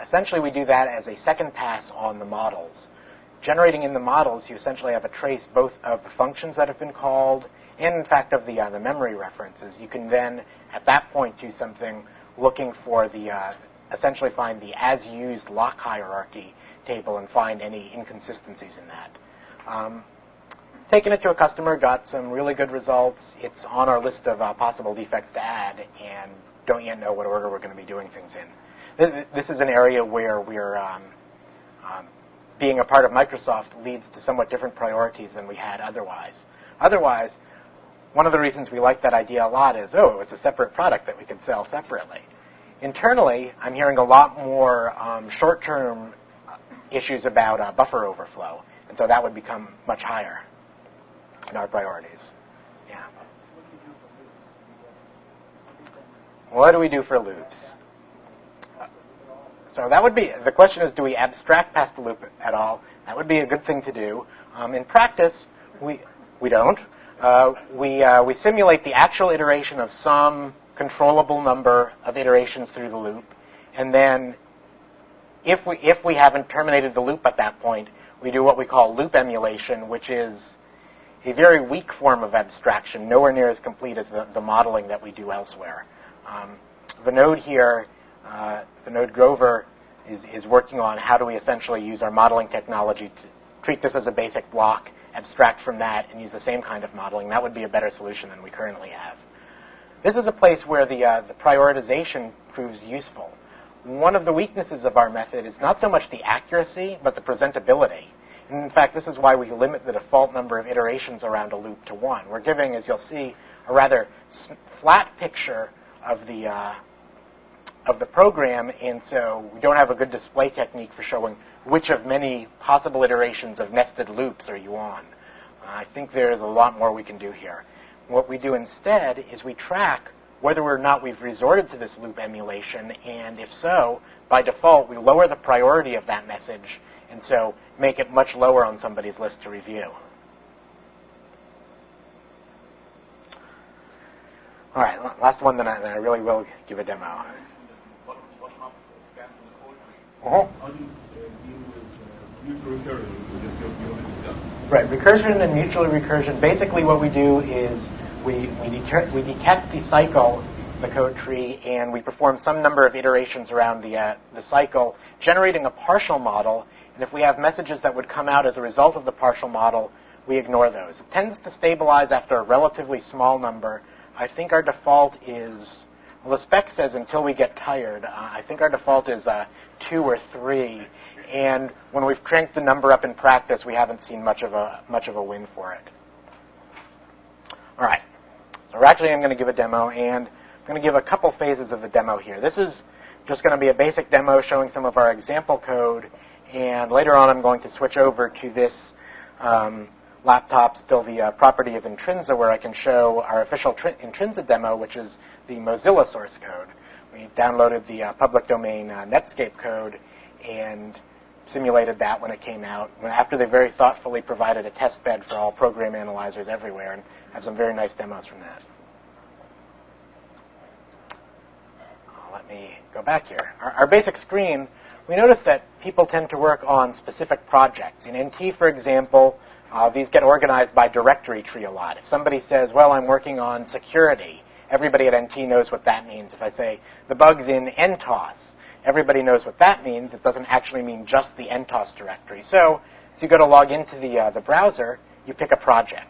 Essentially, we do that as a second pass on the models. Generating in the models, you essentially have a trace both of the functions that have been called and, in fact, of the memory references. You can then, at that point, do something looking for essentially find the as-used lock hierarchy table and find any inconsistencies in that. Taken it to a customer, got some really good results. It's on our list of possible defects to add, and don't yet know what order we're going to be doing things in. This is an area where we're being a part of Microsoft leads to somewhat different priorities than we had otherwise. Otherwise, one of the reasons we like that idea a lot is, it was a separate product that we could sell separately. Internally, I'm hearing a lot more short-term issues about buffer overflow, and so that would become much higher in our priorities. Yeah. What do we do for loops? So that would be, the question is, do we abstract past the loop at all? That would be a good thing to do. In practice, we don't. We simulate the actual iteration of some controllable number of iterations through the loop, and then if we haven't terminated the loop at that point, we do what we call loop emulation, which is a very weak form of abstraction, nowhere near as complete as the modeling that we do elsewhere. The node here, the node Grover, is working on how do we essentially use our modeling technology to treat this as a basic block, abstract from that, and use the same kind of modeling. That would be a better solution than we currently have. This is a place where the prioritization proves useful. One of the weaknesses of our method is not so much the accuracy, but the presentability. And in fact, this is why we limit the default number of iterations around a loop to 1. We're giving, as you'll see, a rather flat picture of the program, and so we don't have a good display technique for showing which of many possible iterations of nested loops are you on. I think there's a lot more we can do here. What we do instead is we track whether or not we've resorted to this loop emulation, and if so, by default, we lower the priority of that message, and so make it much lower on somebody's list to review. All right, last one, then I really will give a demo. How do you deal with mutual recursion? Right, recursion and mutual recursion. Basically what we do is we detect the cycle, the code tree, and we perform some number of iterations around the cycle, generating a partial model. And if we have messages that would come out as a result of the partial model, we ignore those. It tends to stabilize after a relatively small number. I think our default is, well, the spec says until we get tired. I think our default is 2 or 3. And when we've cranked the number up in practice, we haven't seen much of a win for it. All right. So actually, I'm going to give a demo, and I'm going to give a couple phases of the demo here. This is just going to be a basic demo showing some of our example code, and later on I'm going to switch over to this laptop, still the property of Intrinsa, where I can show our official Intrinsa demo, which is the Mozilla source code. We downloaded the public domain Netscape code and simulated that when it came out, after they very thoughtfully provided a test bed for all program analyzers everywhere, and have some very nice demos from that. Let me go back here. Our basic screen, we notice that people tend to work on specific projects. In NT, for example, these get organized by directory tree a lot. If somebody says, well, I'm working on security, everybody at NT knows what that means. If I say, the bug's in NTOS, everybody knows what that means. It doesn't actually mean just the NTOS directory. So as you go to log into the browser, you pick a project.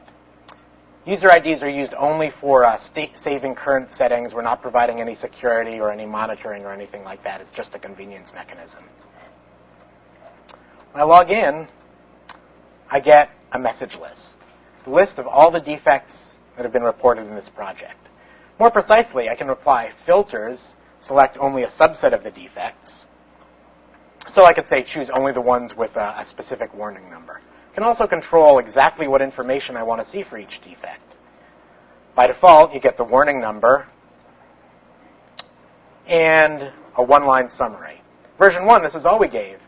User IDs are used only for saving current settings. We're not providing any security or any monitoring or anything like that. It's just a convenience mechanism. When I log in, I get a message list, the list of all the defects that have been reported in this project. More precisely, I can apply filters, select only a subset of the defects. So I could say choose only the ones with a specific warning number. I can also control exactly what information I want to see for each defect. By default, you get the warning number and a one-line summary. Version 1, this is all we gave.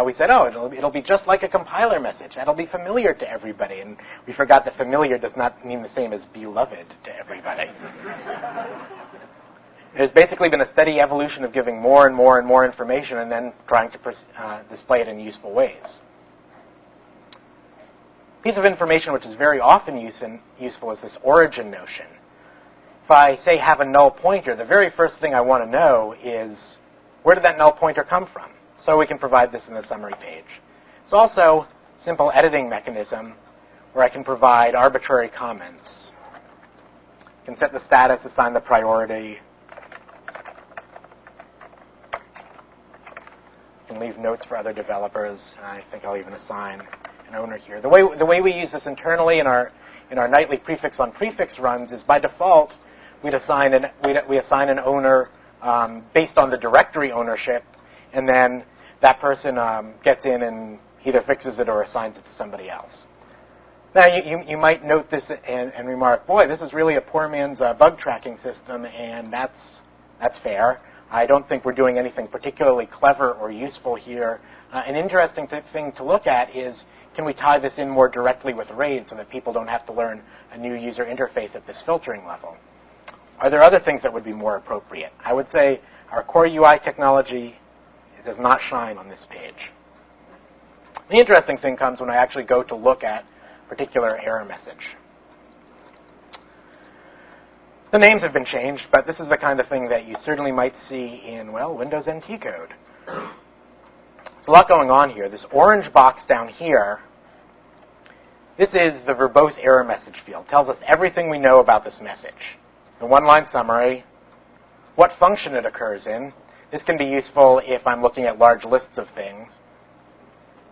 We said, oh, it'll be just like a compiler message. That'll be familiar to everybody. And we forgot that familiar does not mean the same as beloved to everybody. There's basically been a steady evolution of giving more and more and more information and then trying to display it in useful ways. Piece of information which is very often useful is this origin notion. If I say have a null pointer, the very first thing I want to know is where did that null pointer come from? So we can provide this in the summary page. It's also a simple editing mechanism where I can provide arbitrary comments. I can set the status, assign the priority. I can leave notes for other developers. I think I'll even assign an owner here. The way we use this internally in our nightly prefix on prefix runs is by default we assign an owner based on the directory ownership, and then that person gets in and either fixes it or assigns it to somebody else. Now, you might note this and remark, boy, this is really a poor man's bug tracking system, and that's fair. I don't think we're doing anything particularly clever or useful here. An interesting thing to look at is, can we tie this in more directly with RAID so that people don't have to learn a new user interface at this filtering level? Are there other things that would be more appropriate? I would say our core UI technology does not shine on this page. The interesting thing comes when I actually go to look at a particular error message. The names have been changed, but this is the kind of thing that you certainly might see in, well, Windows NT code. There's a lot going on here. This orange box down here, this is the verbose error message field. It tells us everything we know about this message. The one-line summary, what function it occurs in. This can be useful if I'm looking at large lists of things.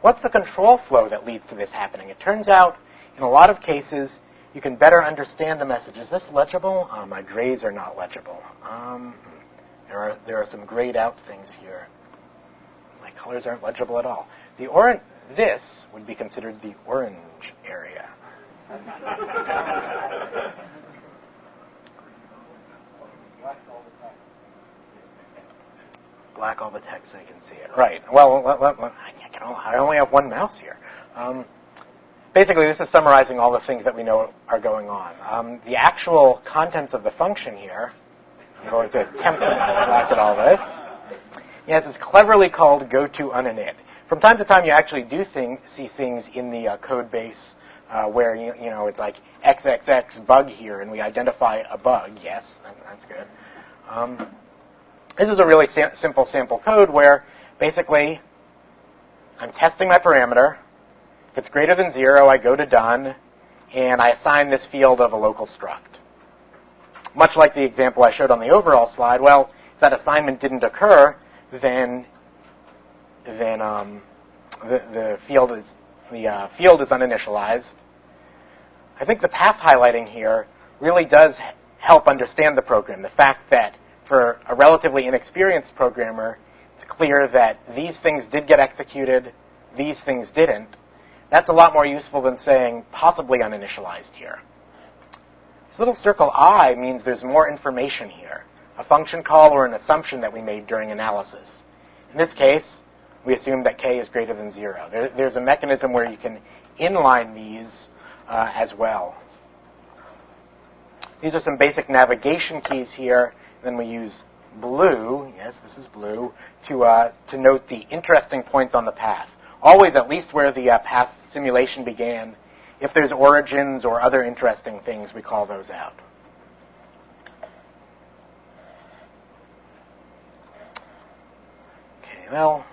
What's the control flow that leads to this happening? It turns out, in a lot of cases, you can better understand the message. Is this legible? My grays are not legible. There are some grayed out things here. My colors aren't legible at all. This would be considered the orange area. Black all the text so you can see it. Right. Well, I only have one mouse here. Basically, this is summarizing all the things that we know are going on. The actual contents of the function here, I'm going to attempt to black at all this. Yes, it's cleverly called goToUninit. From time to time, you actually do see things in the code base where you know it's like XXX bug here, and we identify a bug. Yes, that's good. This is a really simple sample code where basically I'm testing my parameter. If it's greater than 0, I go to done, and I assign this field of a local struct. Much like the example I showed on the overall slide, well, if that assignment didn't occur, then the field is uninitialized. I think the path highlighting here really does help understand the program. The fact that for a relatively inexperienced programmer, it's clear that these things did get executed, these things didn't. That's a lot more useful than saying possibly uninitialized here. This little circle I means there's more information here, a function call or an assumption that we made during analysis. In this case, we assume that k is greater than 0. There's a mechanism where you can inline these as well. These are some basic navigation keys here. Then we use blue, yes, this is blue, to note the interesting points on the path. Always at least where the path simulation began. If there's origins or other interesting things, we call those out. Okay, well,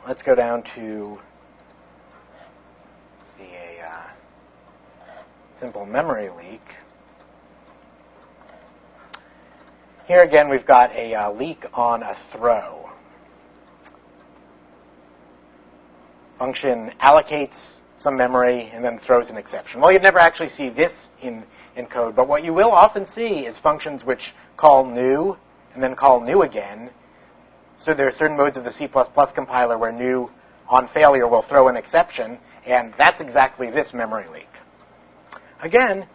let's go down to see a simple memory leak. Here again, we've got a leak on a throw. Function allocates some memory and then throws an exception. Well, you'd never actually see this in code, but what you will often see is functions which call new and then call new again. So there are certain modes of the C++ compiler where new on failure will throw an exception, and that's exactly this memory leak. Again,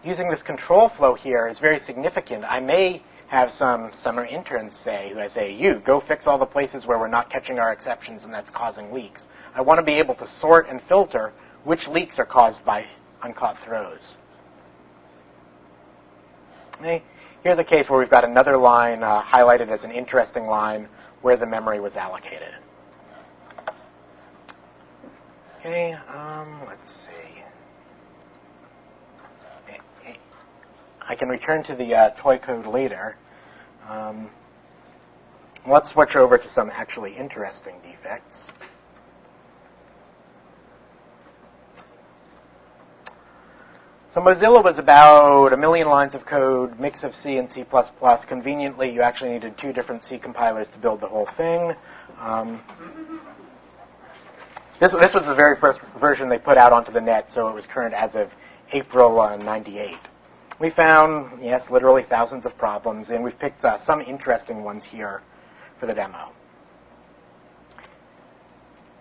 using this control flow here is very significant. I may have some summer interns who say, you, go fix all the places where we're not catching our exceptions and that's causing leaks. I want to be able to sort and filter which leaks are caused by uncaught throws. Okay. Here's a case where we've got another line highlighted as an interesting line where the memory was allocated. Okay, let's see. I can return to the toy code later. Let's switch over to some actually interesting defects. So Mozilla was about 1 million lines of code, mix of C and C++. Conveniently, you actually needed 2 different C compilers to build the whole thing. This was the very first version they put out onto the net, so it was current as of April 98. We found, yes, literally thousands of problems, and we've picked some interesting ones here for the demo.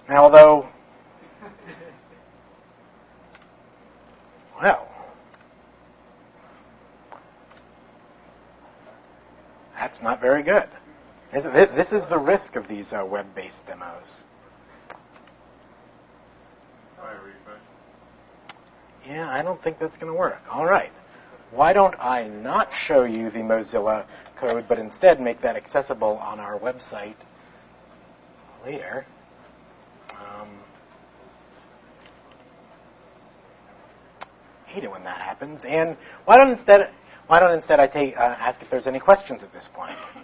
Now, although, well, that's not very good. This is the risk of these web-based demos. Yeah, I don't think that's going to work. All right. Why don't I not show you the Mozilla code, but instead make that accessible on our website later? Hate it when that happens. And why don't instead I ask if there's any questions at this point? How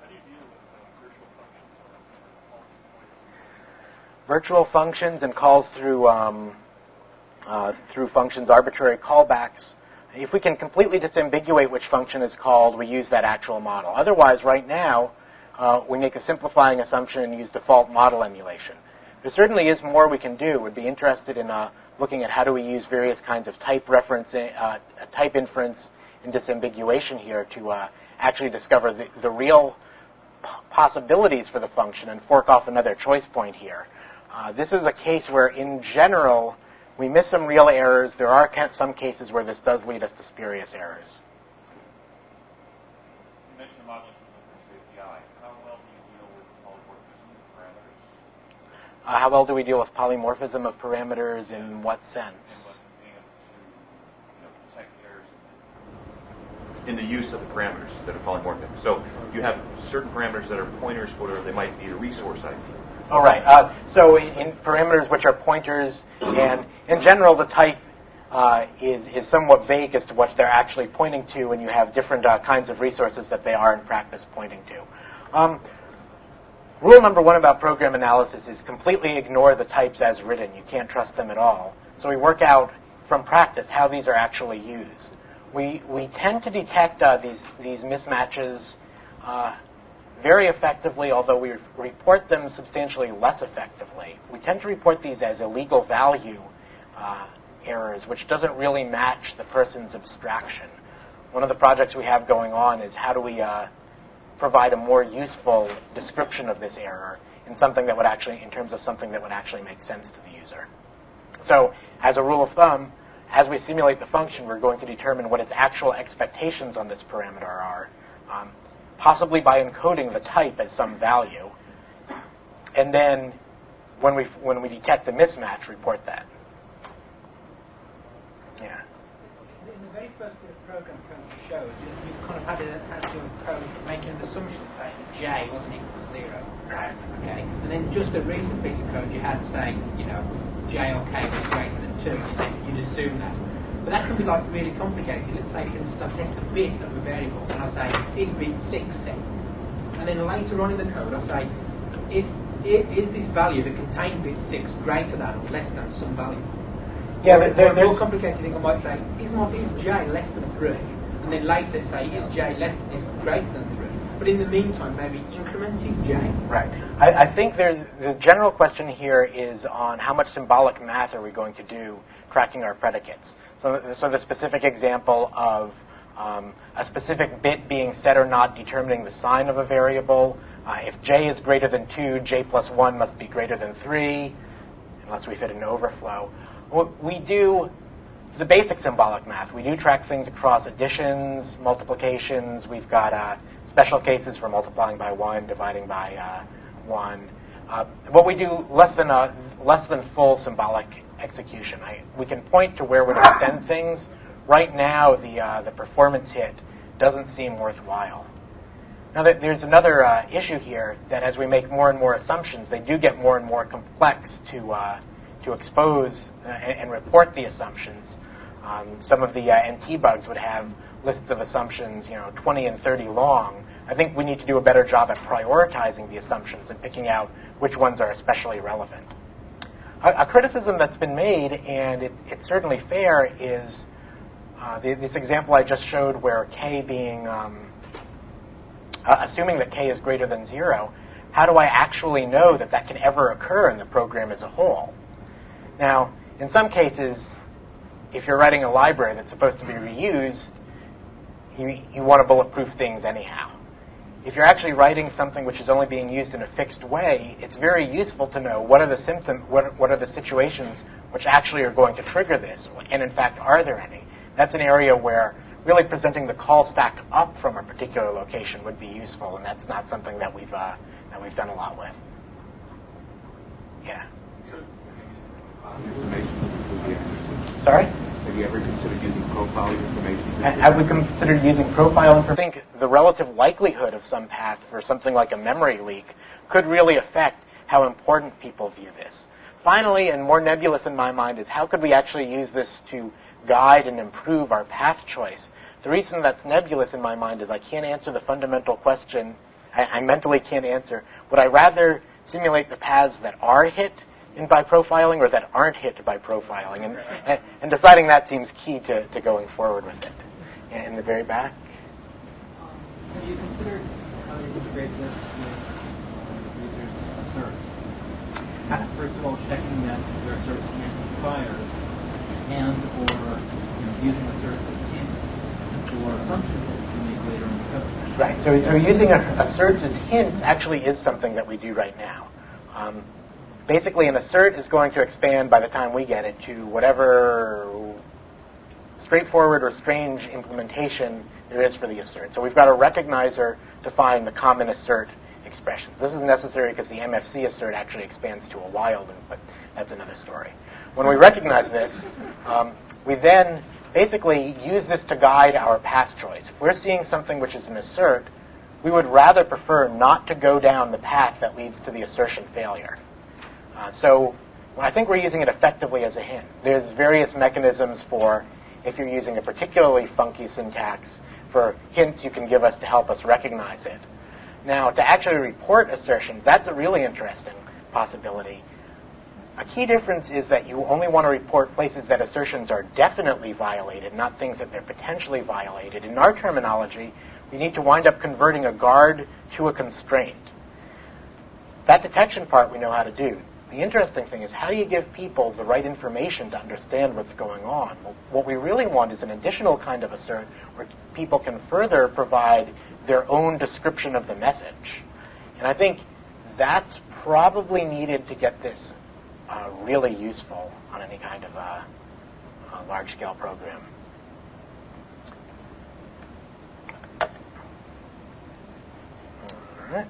do you deal with virtual functions Virtual functions and or calls to calls through functions, arbitrary callbacks. If we can completely disambiguate which function is called, we use that actual model. Otherwise, right now, we make a simplifying assumption and use default model emulation. There certainly is more we can do. We'd be interested in looking at how do we use various kinds of type referencing, type inference, and disambiguation here to actually discover the real possibilities for the function and fork off another choice point here. This is a case where, in general, we miss some real errors. There are some cases where this does lead us to spurious errors. You mentioned the modeling API. How well do you deal with polymorphism of parameters? How well do we deal with polymorphism of parameters? In what sense? Being able to detect errors in the use of the parameters that are polymorphic. So you have certain parameters that are pointers, whatever they might be, the resource ID. All right. So in parameters which are pointers, and in general, the type is somewhat vague as to what they're actually pointing to, and you have different kinds of resources that they are in practice pointing to. Rule number one about program analysis is completely ignore the types as written. You can't trust them at all. So we work out from practice how these are actually used. We tend to detect these mismatches very effectively, although we report them substantially less effectively. We tend to report these as illegal value errors, which doesn't really match the person's abstraction. One of the projects we have going on is how do we provide a more useful description of this error in something that would actually, in terms of something that would actually make sense to the user. So, as a rule of thumb, as we simulate the function, we're going to determine what its actual expectations on this parameter are, possibly by encoding the type as some value, and then when we detect the mismatch, report that. Yeah. In the very first bit of program code you showed, you kind of had to encode making an assumption saying that j wasn't equal to 0. Right. Okay. And then just a recent piece of code you had saying, j or k was greater than 2. You said you'd assume that. But that can be like really complicated. Let's say you can test a bit of a variable, and I say, is bit 6 set? And then later on in the code I say, is this value that contained bit 6 greater than or less than some value? Yeah, or a more complicated thing I might say, is j less than 3? And then later say, is greater than 3? But in the meantime, maybe incrementing j. Right. I think the general question here is on how much symbolic math are we going to do tracking our predicates. So the specific example of a specific bit being set or not determining the sign of a variable. If j is greater than 2, j plus 1 must be greater than 3, unless we fit an overflow. We do the basic symbolic math. We do track things across additions, multiplications. We've got special cases for multiplying by 1, dividing by 1. What we do less than full symbolic execution. We can point to where we'd extend things. Right now, the performance hit doesn't seem worthwhile. Now, there's another issue here that as we make more and more assumptions, they do get more and more complex to expose and report the assumptions. Some of the NT bugs would have lists of assumptions, 20 and 30 long. I think we need to do a better job at prioritizing the assumptions and picking out which ones are especially relevant. A criticism that's been made, and it's certainly fair, is this example I just showed where k being, assuming that k is greater than 0, how do I actually know that that can ever occur in the program as a whole? Now, in some cases, if you're writing a library that's supposed to be reused, you want to bulletproof things anyhow. If you're actually writing something which is only being used in a fixed way, it's very useful to know what are the symptoms, what are the situations which actually are going to trigger this, and in fact, are there any? That's an area where really presenting the call stack up from a particular location would be useful, and that's not something that we've done a lot with. Yeah. Sorry? Have you ever considered using profile information? Have we considered using profile information? I think the relative likelihood of some path for something like a memory leak could really affect how important people view this. Finally, and more nebulous in my mind, is how could we actually use this to guide and improve our path choice? The reason that's nebulous in my mind is I can't answer the fundamental question. I mentally can't answer. Would I rather simulate the paths that are hit by profiling or that aren't hit by profiling? And deciding that seems key to going forward with it. In the very back. Have you considered how to integrate this with users' asserts? First of all, checking that their asserts can't be fired, and or using asserts as hints or assumptions that you can make later in the code. Right. So using asserts as hints actually is something that we do right now. Basically, an assert is going to expand by the time we get it to whatever straightforward or strange implementation there is for the assert. So we've got a recognizer to find the common assert expressions. This is necessary because the MFC assert actually expands to a while loop, but that's another story. When we recognize this, we then basically use this to guide our path choice. If we're seeing something which is an assert, we would rather prefer not to go down the path that leads to the assertion failure. So Well, I think we're using it effectively as a hint. There's various mechanisms for, if you're using a particularly funky syntax, for hints you can give us to help us recognize it. Now, to actually report assertions, that's a really interesting possibility. A key difference is that you only want to report places that assertions are definitely violated, not things that they're potentially violated. In our terminology, we need to wind up converting a guard to a constraint. That detection part we know how to do. The interesting thing is, how do you give people the right information to understand what's going on? Well, what we really want is an additional kind of assert where people can further provide their own description of the message. And I think that's probably needed to get this really useful on any kind of a large-scale program. All right,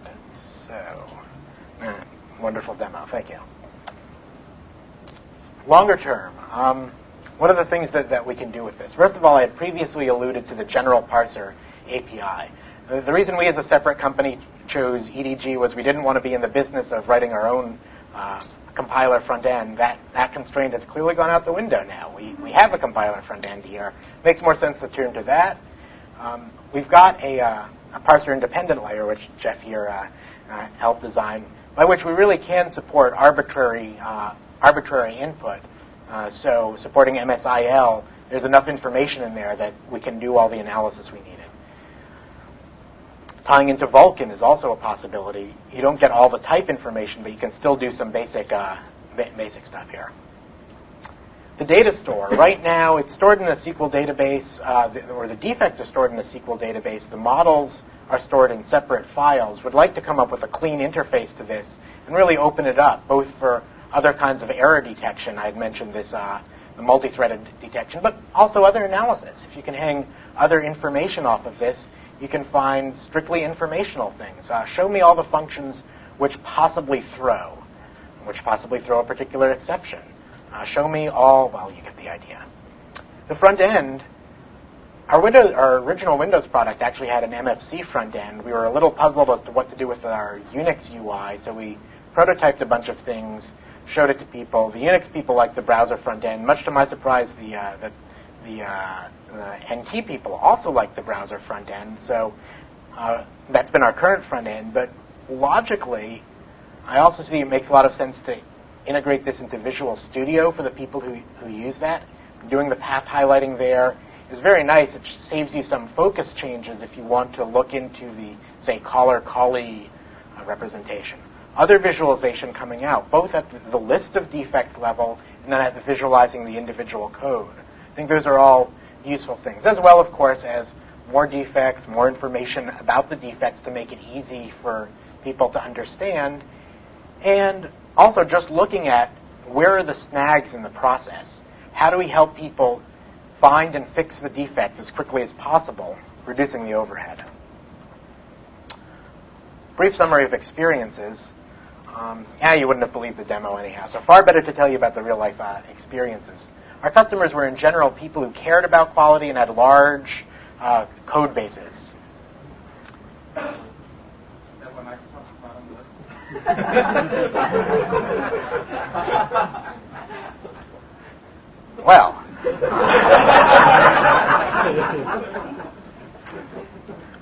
so wonderful demo, thank you. Longer term, what are the things that we can do with this? First of all, I had previously alluded to the general parser API. The reason we as a separate company chose EDG was we didn't want to be in the business of writing our own compiler front end. That constraint has clearly gone out the window now. We have a compiler front end here. Makes more sense to turn to that. We've got a parser independent layer, which Jeff here helped design, by which we really can support arbitrary input. So supporting MSIL, there's enough information in there that we can do all the analysis we needed. Tying into Vulkan is also a possibility. You don't get all the type information, but you can still do some basic stuff here. The data store. Right now, it's stored in a SQL database, or the defects are stored in a SQL database. The models are stored in separate files. Would like to come up with a clean interface to this and really open it up, both for other kinds of error detection. I had mentioned this, the multi-threaded detection, but also other analysis. If you can hang other information off of this, you can find strictly informational things. Show me all the functions which possibly throw a particular exception. Show me all, well, you get the idea. The front end, our original Windows product actually had an MFC front end. We were a little puzzled as to what to do with our Unix UI, so we prototyped a bunch of things, showed it to people. The Unix people liked the browser front end. Much to my surprise, the NT people also like the browser front end, so that's been our current front end. But logically, I also see it makes a lot of sense to integrate this into Visual Studio for the people who use that. Doing the path highlighting there is very nice. It saves you some focus changes if you want to look into the, say, caller-callee representation. Other visualization coming out, both at the list of defects level and then at the visualizing the individual code. I think those are all useful things, as well, of course, as more defects, more information about the defects to make it easy for people to understand, and also just looking at where are the snags in the process. How do we help people find and fix the defects as quickly as possible, reducing the overhead? Brief summary of experiences. You wouldn't have believed the demo anyhow, so far better to tell you about the real-life experiences. Our customers were, in general, people who cared about quality and had large code bases. Well,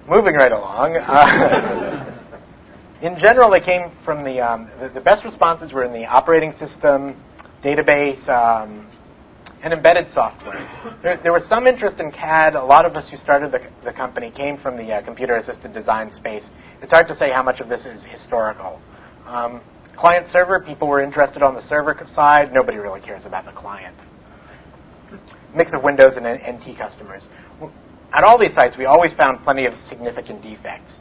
moving right along. In general, they came from the best responses were in the operating system, database, and embedded software. There was some interest in CAD. A lot of us who started the company came from the computer-assisted design space. It's hard to say how much of this is historical. Client-server, people were interested on the server side. Nobody really cares about the client. Mix of Windows and NT customers. At all these sites, we always found plenty of significant defects.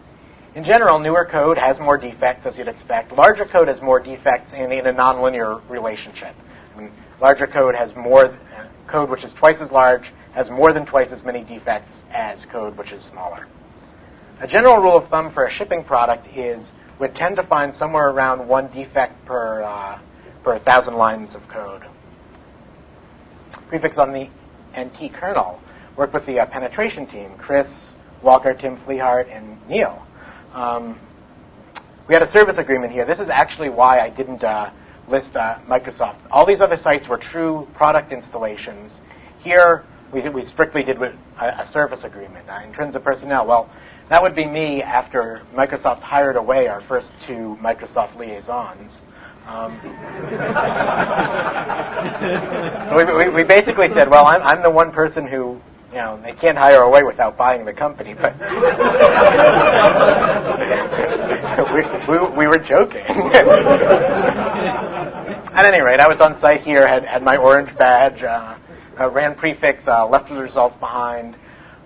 In general, newer code has more defects, as you'd expect. Larger code has more defects in a nonlinear relationship. I mean, larger code has more code which is twice as large, has more than twice as many defects as code which is smaller. A general rule of thumb for a shipping product is we'd tend to find somewhere around one defect per 1,000 lines of code. PREfix on the NT kernel worked with the penetration team, Chris, Walker, Tim Fleehart, and Neil. We had a service agreement here. This is actually why I didn't list Microsoft. All these other sites were true product installations. Here, we strictly did with a service agreement. In terms of personnel, well, that would be me after Microsoft hired away our first 2 Microsoft liaisons. So we basically said, well, I'm the one person who, they can't hire away without buying the company, but we were joking. At any rate, I was on site here, had my orange badge, ran PREfix, left the results behind.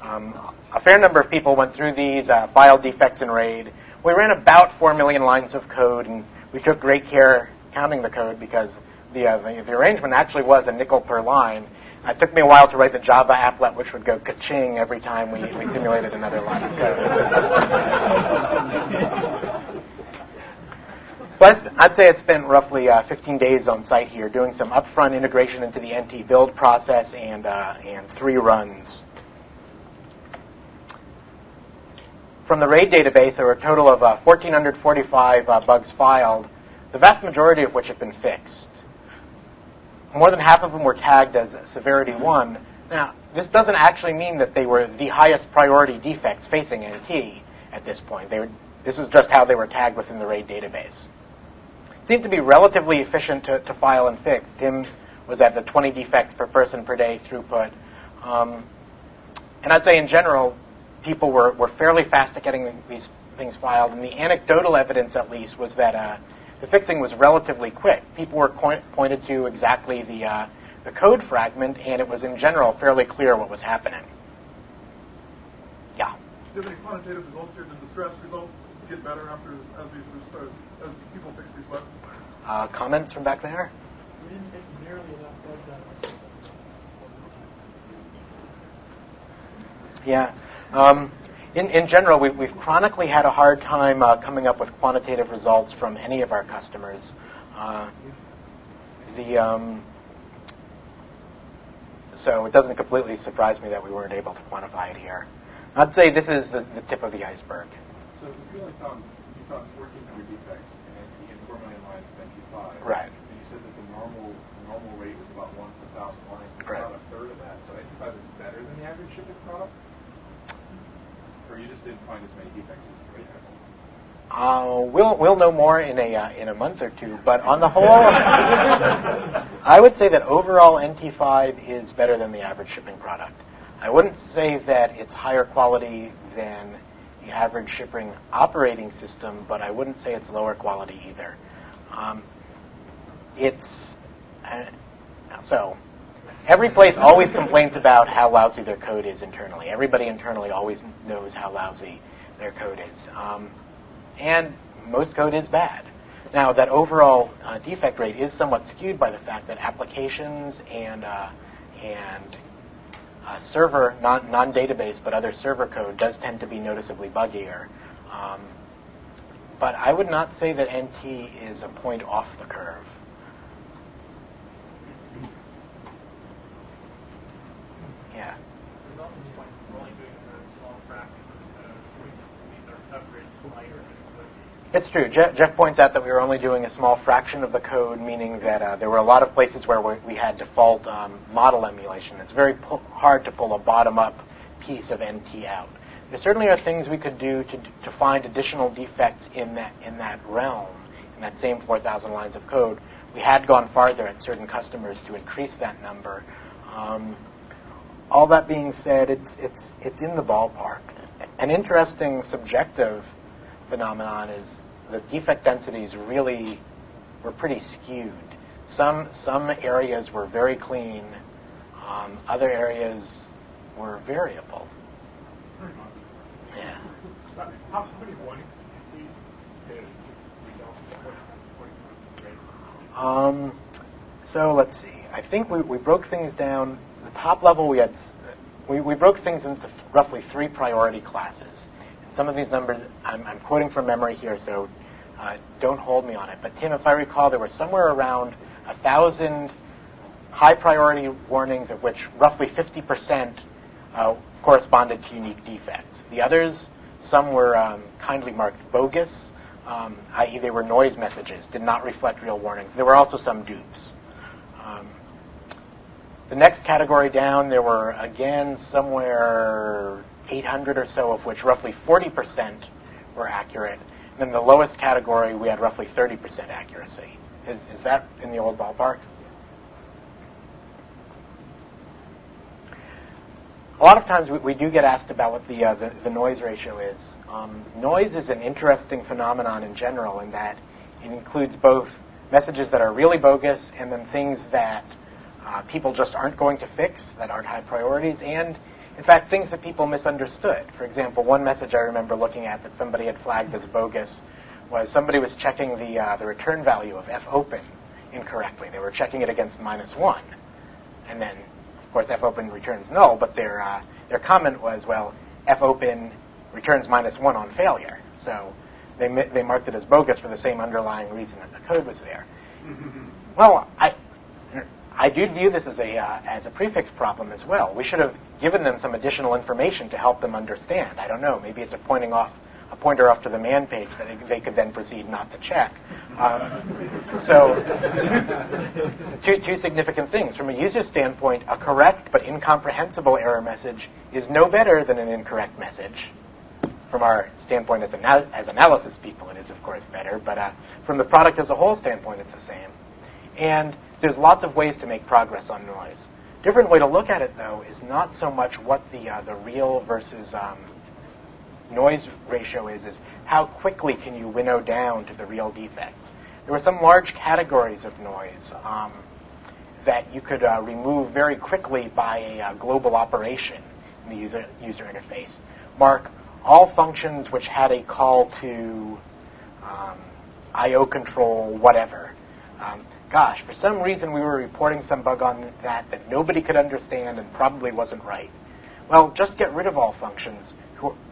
A fair number of people went through these, filed defects in RAID. We ran about 4 million lines of code, and we took great care counting the code because the arrangement actually was a nickel per line. It took me a while to write the Java applet, which would go ka-ching every time we simulated another line of code. So I'd say I spent roughly 15 days on site here doing some upfront integration into the NT build process and 3 runs. From the RAID database, there were a total of 1,445 bugs filed, the vast majority of which have been fixed. More than half of them were tagged as severity 1. Now, this doesn't actually mean that they were the highest priority defects facing NT at this point. This is just how they were tagged within the RAID database. It seemed to be relatively efficient to file and fix. Tim was at the 20 defects per person per day throughput. And I'd say in general, people were fairly fast at getting these things filed. And the anecdotal evidence, at least, was that the fixing was relatively quick. People were pointed to exactly the code fragment, and it was in general fairly clear what was happening. Yeah? Do you have any quantitative results here? Did the stress results get better as people fix these bugs? Comments from back there? We didn't take nearly enough bugs out of the system. Yeah. In general, we've chronically had a hard time coming up with quantitative results from any of our customers. So it doesn't completely surprise me that we weren't able to quantify it here. I'd say this is the tip of the iceberg. So if you only found 1,400 defects in 4 million lines of NT5, Right. And you said that the normal rate was about 1 per 1,000 lines. It's Right. about a third of that. So NT5 is better than the average shipping product? Or you just didn't find as many defects as you could have? We'll know more in a month or two, but on the whole, I would say that overall NT5 is better than the average shipping product. I wouldn't say that it's higher quality than the average shipping operating system, but I wouldn't say it's lower quality either. So every place always complains about how lousy their code is internally. Everybody internally always knows how lousy their code is. And most code is bad. Now, that overall defect rate is somewhat skewed by the fact that applications and server, non-database, but other server code does tend to be noticeably buggier. But I would not say that NT is a point off the curve. Yeah. There's also the point we're only doing a small fraction of means our coverage lighter. It's true. Jeff points out that we were only doing a small fraction of the code, meaning that there were a lot of places where we had default model emulation. It's very hard to pull a bottom-up piece of NT out. There certainly are things we could do to find additional defects in that realm, in that same 4,000 lines of code. We had gone farther at certain customers to increase that number. All that being said, it's in the ballpark. An interesting subjective phenomenon is the defect densities really were pretty skewed. Some areas were very clean. Other areas were variable. Yeah. How many warnings did you see? So let's see. I think we broke things down. The top level we broke things into roughly 3 priority classes. Some of these numbers, I'm quoting from memory here, so don't hold me on it. But Tim, if I recall, there were somewhere around 1,000 high priority warnings, of which roughly 50% corresponded to unique defects. The others, some were kindly marked bogus, i.e. they were noise messages, did not reflect real warnings. There were also some dupes. The next category down, there were, again, somewhere 800 or so, of which roughly 40% were accurate. And then the lowest category, we had roughly 30% accuracy. Is that in the old ballpark? A lot of times we do get asked about what the noise ratio is. Noise is an interesting phenomenon in general in that it includes both messages that are really bogus and then things that people just aren't going to fix, that aren't high priorities, and, in fact, things that people misunderstood. For example, one message I remember looking at that somebody had flagged as bogus was somebody was checking the return value of fopen incorrectly. They were checking it against -1. And then, of course, fopen returns null, but their comment was, well, fopen returns -1 on failure. So they marked it as bogus for the same underlying reason that the code was there. Well, I do view this as a prefix problem as well. We should have given them some additional information to help them understand. I don't know. Maybe it's a pointer off to the man page that they could then proceed not to check. So, two significant things. From a user standpoint, a correct but incomprehensible error message is no better than an incorrect message. From our standpoint as analysis people, it is, of course, better. But from the product as a whole standpoint, it's the same. And there's lots of ways to make progress on noise. Different way to look at it, though, is not so much what the real versus noise ratio is how quickly can you winnow down to the real defects. There were some large categories of noise that you could remove very quickly by a global operation in the user interface. Mark all functions which had a call to I/O control, whatever. Gosh, for some reason we were reporting some bug on that nobody could understand and probably wasn't right. Well, just get rid of all functions,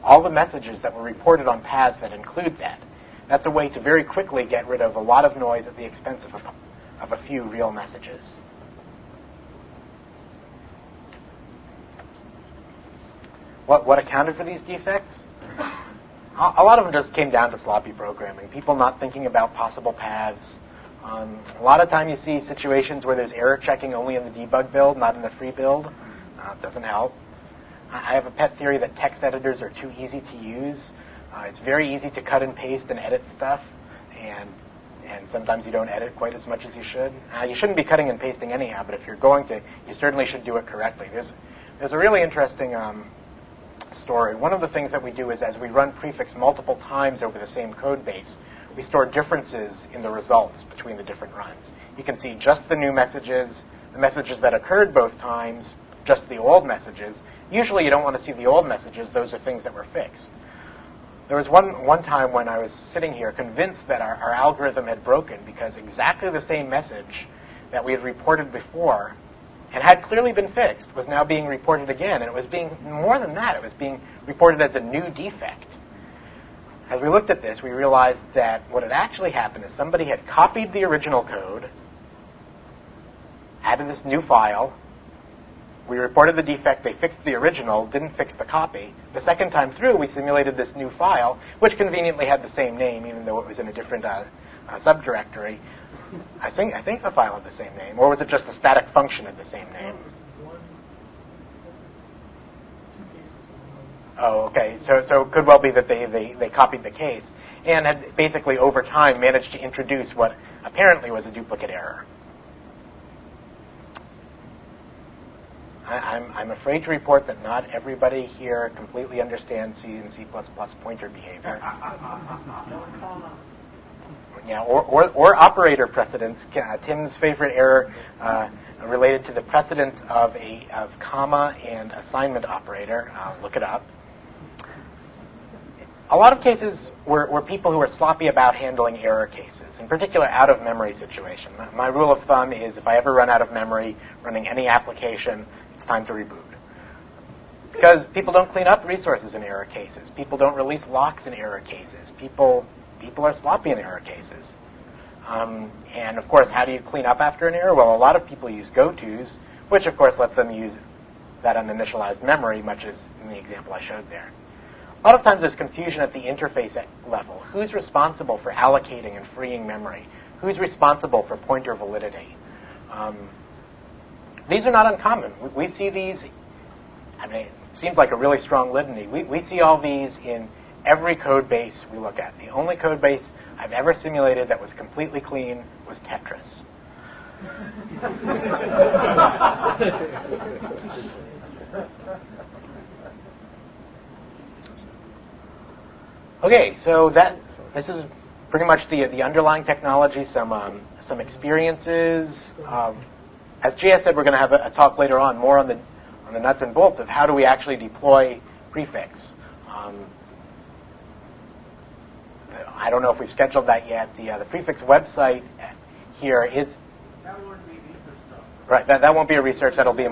all the messages that were reported on paths that include that. That's a way to very quickly get rid of a lot of noise at the expense of a few real messages. What accounted for these defects? A lot of them just came down to sloppy programming, people not thinking about possible paths. A lot of time you see situations where there's error checking only in the debug build, not in the free build. It doesn't help. I have a pet theory that text editors are too easy to use. It's very easy to cut and paste and edit stuff, and sometimes you don't edit quite as much as you should. You shouldn't be cutting and pasting anyhow, but if you're going to, you certainly should do it correctly. There's a really interesting story. One of the things that we do is as we run prefix multiple times over the same code base, we store differences in the results between the different runs. You can see just the new messages, the messages that occurred both times, just the old messages. Usually you don't want to see the old messages. Those are things that were fixed. There was one time when I was sitting here convinced that our algorithm had broken because exactly the same message that we had reported before and had clearly been fixed was now being reported again. And it was being, more than that, it was being reported as a new defect. As we looked at this, we realized that what had actually happened is somebody had copied the original code, added this new file. We reported the defect, they fixed the original, didn't fix the copy. The second time through, we simulated this new file, which conveniently had the same name, even though it was in a different subdirectory. I think the file had the same name, or was it just a static function had the same name? Oh, okay. So it could well be that they copied the case and had basically over time managed to introduce what apparently was a duplicate error. I'm afraid to report that not everybody here completely understands C and C++ pointer behavior. Yeah, or operator precedence. Tim's favorite error related to the precedence of comma and assignment operator. Look it up. A lot of cases were people who were sloppy about handling error cases, in particular out-of-memory situation. My rule of thumb is if I ever run out of memory running any application, it's time to reboot. Because people don't clean up resources in error cases. People don't release locks in error cases. People are sloppy in error cases. And, of course, how do you clean up after an error? Well, a lot of people use go-tos, which, of course, lets them use that uninitialized memory, much as in the example I showed there. lot of times there's confusion at the interface level. Who's responsible for allocating and freeing memory? Who's responsible for pointer validity? These are not uncommon. We see these, I mean, it seems like a really strong litany. We see all these in every code base we look at. The only code base I've ever simulated that was completely clean was Tetris. Okay, so this is pretty much the underlying technology, some experiences. As Jia said, we're going to have a talk later on more on the nuts and bolts of how do we actually deploy PREfix. I don't know if we've scheduled that yet. The PREfix website here is. That won't be research talk. Right. That won't be a research. That'll be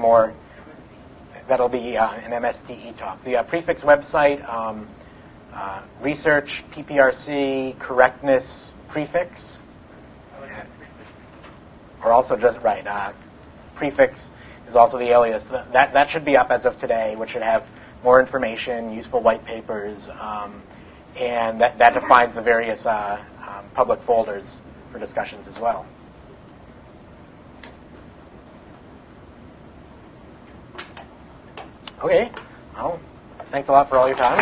that'll be an MSTE talk. The PREfix website, research, PPRC, correctness, PREfix. Or also just PREfix is also the alias. That should be up as of today, which should have more information, useful white papers, and that defines the various public folders for discussions as well. Okay. Well, thanks a lot for all your time.